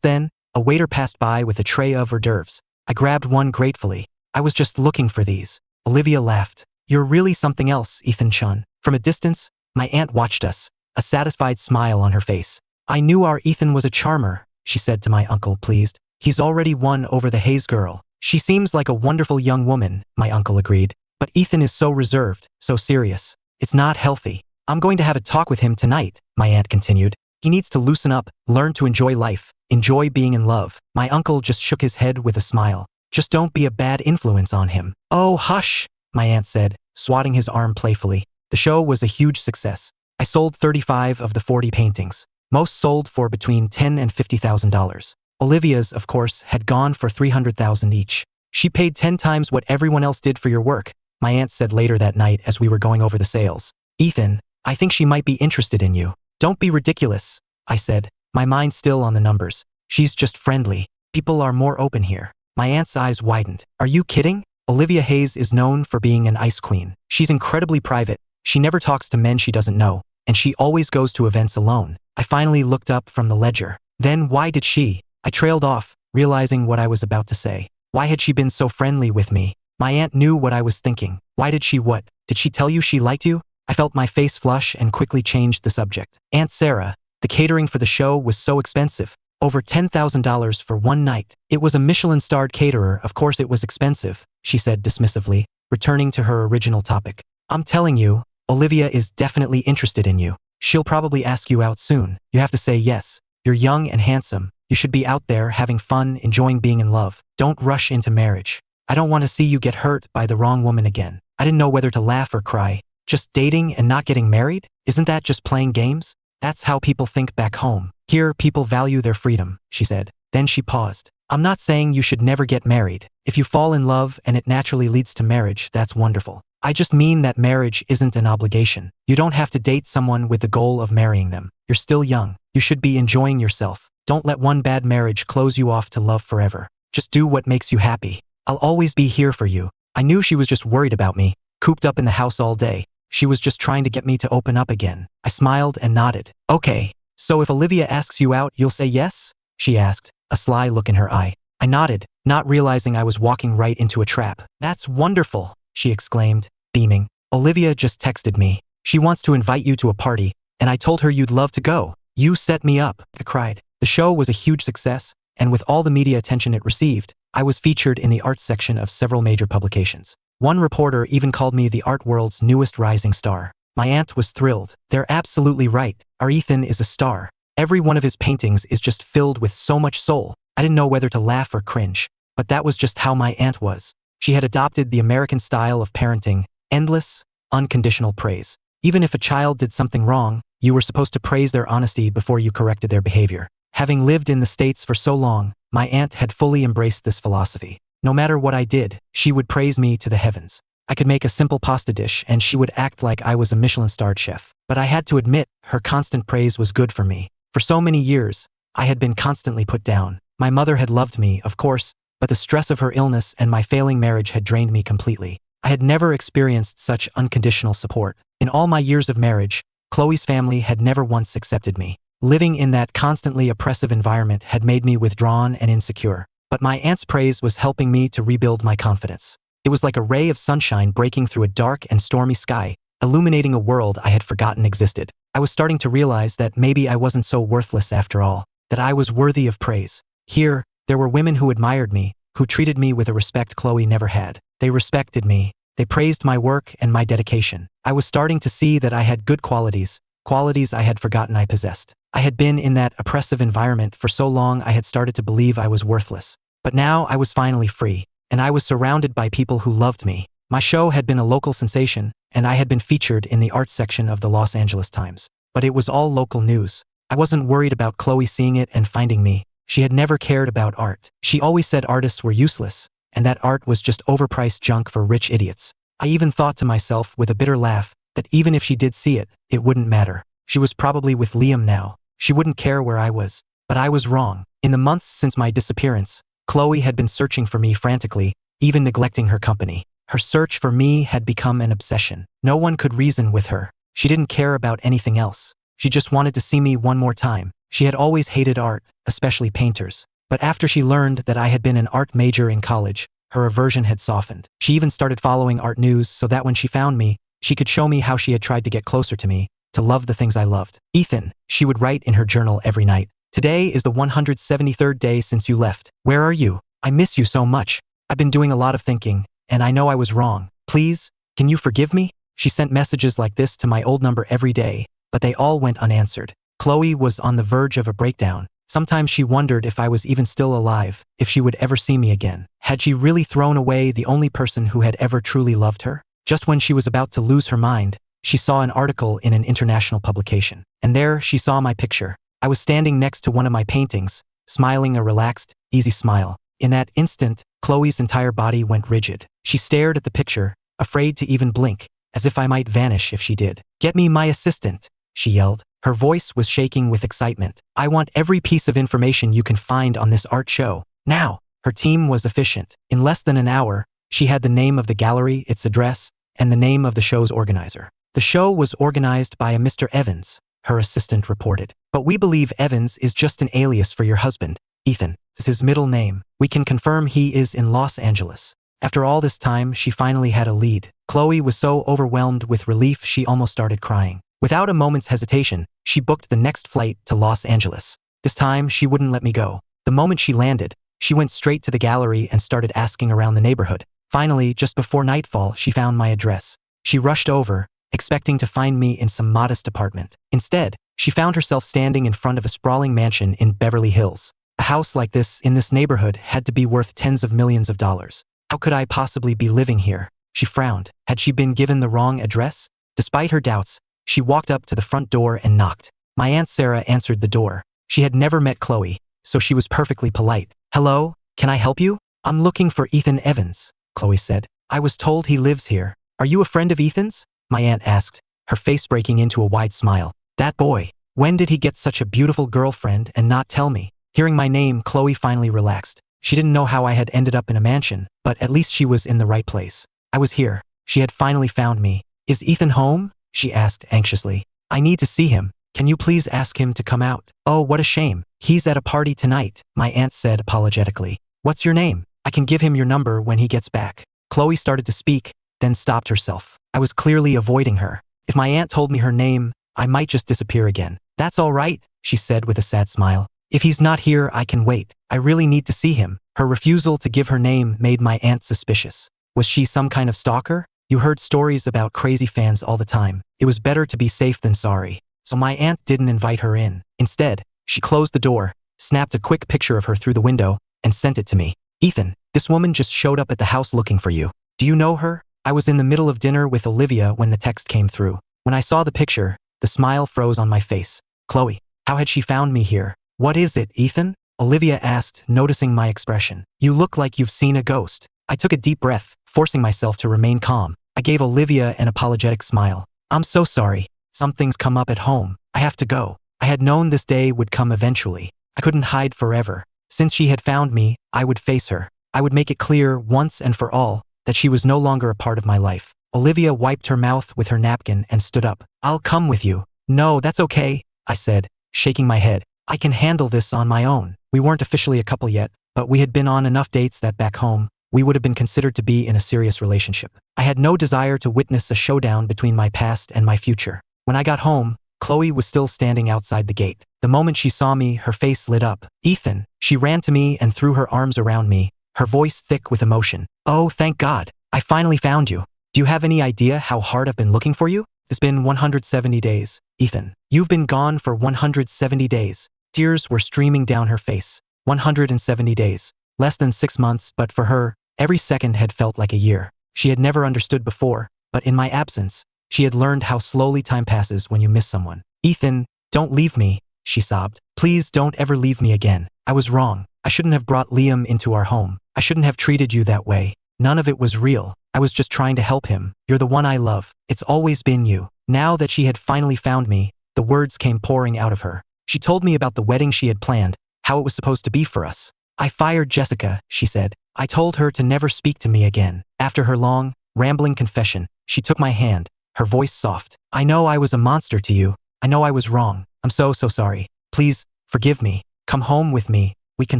then, a waiter passed by with a tray of hors d'oeuvres. I grabbed one gratefully. I was just looking for these. Olivia laughed. You're really something else, Ethan Chun. From a distance, my aunt watched us, a satisfied smile on her face. I knew our Ethan was a charmer, she said to my uncle, pleased. He's already won over the Hayes girl. She seems like a wonderful young woman, my uncle agreed. But Ethan is so reserved, so serious. It's not healthy. I'm going to have a talk with him tonight, my aunt continued. He needs to loosen up, learn to enjoy life, enjoy being in love. My uncle just shook his head with a smile. Just don't be a bad influence on him. Oh, hush, my aunt said, swatting his arm playfully. The show was a huge success. I sold 35 of the 40 paintings. Most sold for between $10,000 and $50,000. Olivia's, of course, had gone for $300,000 each. She paid 10 times what everyone else did for your work, my aunt said later that night as we were going over the sales. Ethan, I think she might be interested in you. Don't be ridiculous, I said, my mind still on the numbers. She's just friendly. People are more open here. My aunt's eyes widened. Are you kidding? Olivia Hayes is known for being an ice queen. She's incredibly private. She never talks to men she doesn't know, and she always goes to events alone. I finally looked up from the ledger. Then why did she? I trailed off, realizing what I was about to say. Why had she been so friendly with me? My aunt knew what I was thinking. Why did she what? Did she tell you she liked you? I felt my face flush and quickly changed the subject. Aunt Sarah, the catering for the show was so expensive. Over $10,000 for one night. It was a Michelin-starred caterer, of course it was expensive, she said dismissively, returning to her original topic. I'm telling you, Olivia is definitely interested in you. She'll probably ask you out soon. You have to say yes. You're young and handsome. You should be out there having fun, enjoying being in love. Don't rush into marriage. I don't want to see you get hurt by the wrong woman again. I didn't know whether to laugh or cry. Just dating and not getting married? Isn't that just playing games? That's how people think back home. Here, people value their freedom, she said. Then she paused. I'm not saying you should never get married. If you fall in love and it naturally leads to marriage, that's wonderful. I just mean that marriage isn't an obligation. You don't have to date someone with the goal of marrying them. You're still young. You should be enjoying yourself. Don't let one bad marriage close you off to love forever. Just do what makes you happy. I'll always be here for you. I knew she was just worried about me, cooped up in the house all day. She was just trying to get me to open up again. I smiled and nodded. Okay, so if Olivia asks you out, you'll say yes? She asked, a sly look in her eye. I nodded, not realizing I was walking right into a trap. That's wonderful, she exclaimed, beaming. Olivia just texted me. She wants to invite you to a party, and I told her you'd love to go. You set me up, I cried. The show was a huge success, and with all the media attention it received, I was featured in the arts section of several major publications. One reporter even called me the art world's newest rising star. My aunt was thrilled. They're absolutely right. Our Ethan is a star. Every one of his paintings is just filled with so much soul. I didn't know whether to laugh or cringe, but that was just how my aunt was. She had adopted the American style of parenting, endless, unconditional praise. Even if a child did something wrong, you were supposed to praise their honesty before you corrected their behavior. Having lived in the States for so long, my aunt had fully embraced this philosophy. No matter what I did, she would praise me to the heavens. I could make a simple pasta dish and she would act like I was a Michelin-starred chef. But I had to admit, her constant praise was good for me. For so many years, I had been constantly put down. My mother had loved me, of course, but the stress of her illness and my failing marriage had drained me completely. I had never experienced such unconditional support. In all my years of marriage, Chloe's family had never once accepted me. Living in that constantly oppressive environment had made me withdrawn and insecure. But my aunt's praise was helping me to rebuild my confidence. It was like a ray of sunshine breaking through a dark and stormy sky, illuminating a world I had forgotten existed. I was starting to realize that maybe I wasn't so worthless after all, that I was worthy of praise. Here, there were women who admired me, who treated me with a respect Chloe never had. They respected me. They praised my work and my dedication. I was starting to see that I had good qualities, qualities I had forgotten I possessed. I had been in that oppressive environment for so long I had started to believe I was worthless. But now I was finally free, and I was surrounded by people who loved me. My show had been a local sensation, and I had been featured in the arts section of the Los Angeles Times. But it was all local news. I wasn't worried about Chloe seeing it and finding me. She had never cared about art. She always said artists were useless, and that art was just overpriced junk for rich idiots. I even thought to myself with a bitter laugh that even if she did see it, it wouldn't matter. She was probably with Liam now. She wouldn't care where I was. But I was wrong. In the months since my disappearance, Chloe had been searching for me frantically, even neglecting her company. Her search for me had become an obsession. No one could reason with her. She didn't care about anything else. She just wanted to see me one more time. She had always hated art, especially painters. But after she learned that I had been an art major in college, her aversion had softened. She even started following art news so that when she found me, she could show me how she had tried to get closer to me, to love the things I loved. Ethan, she would write in her journal every night. Today is the 173rd day since you left. Where are you? I miss you so much. I've been doing a lot of thinking, and I know I was wrong. Please, can you forgive me? She sent messages like this to my old number every day, but they all went unanswered. Chloe was on the verge of a breakdown. Sometimes she wondered if I was even still alive, if she would ever see me again. Had she really thrown away the only person who had ever truly loved her? Just when she was about to lose her mind, she saw an article in an international publication. And there she saw my picture. I was standing next to one of my paintings, smiling a relaxed, easy smile. In that instant, Chloe's entire body went rigid. She stared at the picture, afraid to even blink, as if I might vanish if she did. "Get me my assistant," she yelled. Her voice was shaking with excitement. "I want every piece of information you can find on this art show. Now!" Her team was efficient. In less than an hour, she had the name of the gallery, its address, and the name of the show's organizer. "The show was organized by a Mr. Evans," her assistant reported. "But we believe Evans is just an alias for your husband, Ethan. Is his middle name. We can confirm he is in Los Angeles." After all this time, she finally had a lead. Chloe was so overwhelmed with relief she almost started crying. Without a moment's hesitation, she booked the next flight to Los Angeles. This time, she wouldn't let me go. The moment she landed, she went straight to the gallery and started asking around the neighborhood. Finally, just before nightfall, she found my address. She rushed over, expecting to find me in some modest apartment. Instead, she found herself standing in front of a sprawling mansion in Beverly Hills. A house like this in this neighborhood had to be worth tens of millions of dollars. How could I possibly be living here? She frowned. Had she been given the wrong address? Despite her doubts, she walked up to the front door and knocked. My Aunt Sarah answered the door. She had never met Chloe, so she was perfectly polite. Hello, can I help you? I'm looking for Ethan Evans, Chloe said. I was told he lives here. Are you a friend of Ethan's? My aunt asked, her face breaking into a wide smile. That boy. When did he get such a beautiful girlfriend and not tell me? Hearing my name, Chloe finally relaxed. She didn't know how I had ended up in a mansion, but at least she was in the right place. I was here. She had finally found me. Is Ethan home? She asked anxiously. I need to see him. Can you please ask him to come out? Oh, what a shame. He's at a party tonight, my aunt said apologetically. What's your name? I can give him your number when he gets back. Chloe started to speak, then stopped herself. I was clearly avoiding her. If my aunt told me her name, I might just disappear again. That's all right, she said with a sad smile. If he's not here, I can wait. I really need to see him. Her refusal to give her name made my aunt suspicious. Was she some kind of stalker? You heard stories about crazy fans all the time. It was better to be safe than sorry. So my aunt didn't invite her in. Instead, she closed the door, snapped a quick picture of her through the window, and sent it to me. Ethan, this woman just showed up at the house looking for you. Do you know her? I was in the middle of dinner with Olivia when the text came through. When I saw the picture, the smile froze on my face. Chloe, how had she found me here? What is it, Ethan? Olivia asked, noticing my expression. You look like you've seen a ghost. I took a deep breath, forcing myself to remain calm. I gave Olivia an apologetic smile. I'm so sorry. Something's come up at home. I have to go. I had known this day would come eventually. I couldn't hide forever. Since she had found me, I would face her. I would make it clear once and for all that she was no longer a part of my life. Olivia wiped her mouth with her napkin and stood up. I'll come with you. No, that's okay, I said, shaking my head. I can handle this on my own. We weren't officially a couple yet, but we had been on enough dates that back home, we would have been considered to be in a serious relationship. I had no desire to witness a showdown between my past and my future. When I got home, Chloe was still standing outside the gate. The moment she saw me, her face lit up. Ethan, she ran to me and threw her arms around me, her voice thick with emotion. Oh, thank God. I finally found you. Do you have any idea how hard I've been looking for you? It's been 170 days, Ethan. You've been gone for 170 days. Tears were streaming down her face. 170 days. Less than 6 months, but for her, every second had felt like a year. She had never understood before, but in my absence, she had learned how slowly time passes when you miss someone. Ethan, don't leave me, she sobbed. Please don't ever leave me again. I was wrong. I shouldn't have brought Liam into our home. I shouldn't have treated you that way. None of it was real. I was just trying to help him. You're the one I love. It's always been you. Now that she had finally found me, the words came pouring out of her. She told me about the wedding she had planned, how it was supposed to be for us. I fired Jessica, she said. I told her to never speak to me again. After her long, rambling confession, she took my hand, her voice soft. I know I was a monster to you. I know I was wrong. I'm so sorry. Please, forgive me. Come home with me. We can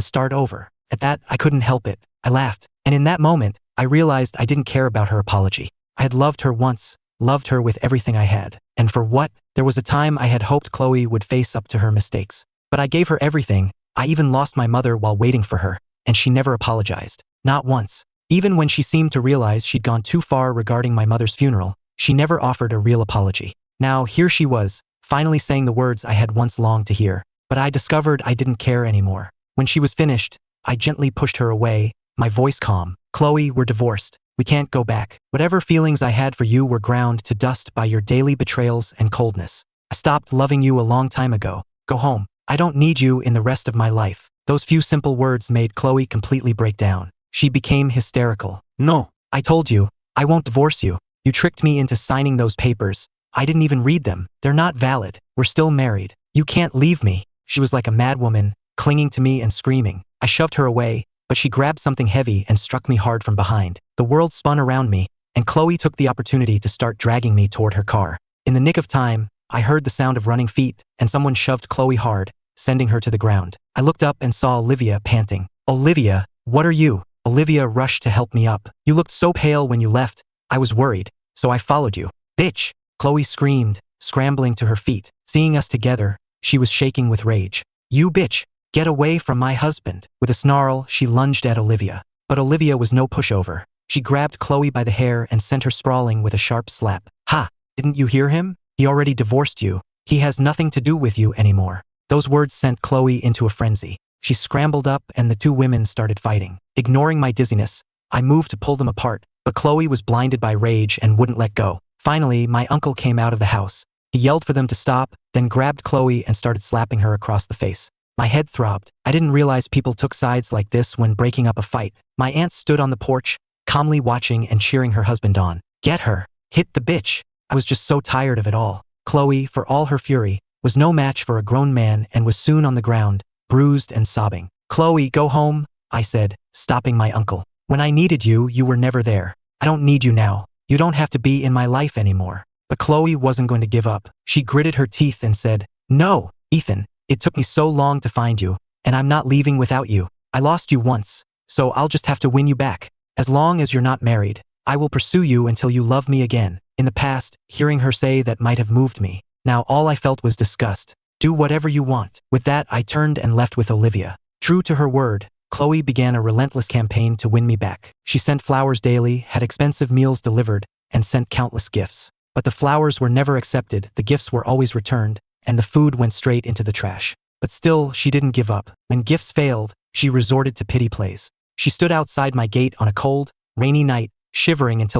start over. At that, I couldn't help it. I laughed. And in that moment, I realized I didn't care about her apology. I had loved her once, loved her with everything I had. And for what? There was a time I had hoped Chloe would face up to her mistakes. But I gave her everything. I even lost my mother while waiting for her, and she never apologized. Not once. Even when she seemed to realize she'd gone too far regarding my mother's funeral, she never offered a real apology. Now, here she was, finally saying the words I had once longed to hear. But I discovered I didn't care anymore. When she was finished, I gently pushed her away, my voice calm. Chloe, we're divorced. We can't go back. Whatever feelings I had for you were ground to dust by your daily betrayals and coldness. I stopped loving you a long time ago. Go home. I don't need you in the rest of my life. Those few simple words made Chloe completely break down. She became hysterical. No. I told you, I won't divorce you. You tricked me into signing those papers. I didn't even read them. They're not valid. We're still married. You can't leave me. She was like a madwoman, clinging to me and screaming. I shoved her away, but she grabbed something heavy and struck me hard from behind. The world spun around me, and Chloe took the opportunity to start dragging me toward her car. In the nick of time, I heard the sound of running feet, and someone shoved Chloe hard, sending her to the ground. I looked up and saw Olivia panting. Olivia, what are you? Olivia rushed to help me up. You looked so pale when you left. I was worried, so I followed you. Bitch! Chloe screamed, scrambling to her feet. Seeing us together, she was shaking with rage. You bitch! Get away from my husband. With a snarl, she lunged at Olivia. But Olivia was no pushover. She grabbed Chloe by the hair and sent her sprawling with a sharp slap. Ha! Didn't you hear him? He already divorced you. He has nothing to do with you anymore. Those words sent Chloe into a frenzy. She scrambled up and the two women started fighting. Ignoring my dizziness, I moved to pull them apart, but Chloe was blinded by rage and wouldn't let go. Finally, my uncle came out of the house. He yelled for them to stop, then grabbed Chloe and started slapping her across the face. My head throbbed. I didn't realize people took sides like this when breaking up a fight. My aunt stood on the porch, calmly watching and cheering her husband on. Get her! Hit the bitch! I was just so tired of it all. Chloe, for all her fury, was no match for a grown man and was soon on the ground, bruised and sobbing. Chloe, go home, I said, stopping my uncle. When I needed you, you were never there. I don't need you now. You don't have to be in my life anymore. But Chloe wasn't going to give up. She gritted her teeth and said, No, Ethan, it took me so long to find you, and I'm not leaving without you. I lost you once, so I'll just have to win you back. As long as you're not married, I will pursue you until you love me again. In the past, hearing her say that might have moved me. Now all I felt was disgust. Do whatever you want. With that, I turned and left with Olivia. True to her word, Chloe began a relentless campaign to win me back. She sent flowers daily, had expensive meals delivered, and sent countless gifts. But the flowers were never accepted, the gifts were always returned, and the food went straight into the trash. But still, she didn't give up. When gifts failed, she resorted to pity plays. She stood outside my gate on a cold, rainy night, shivering until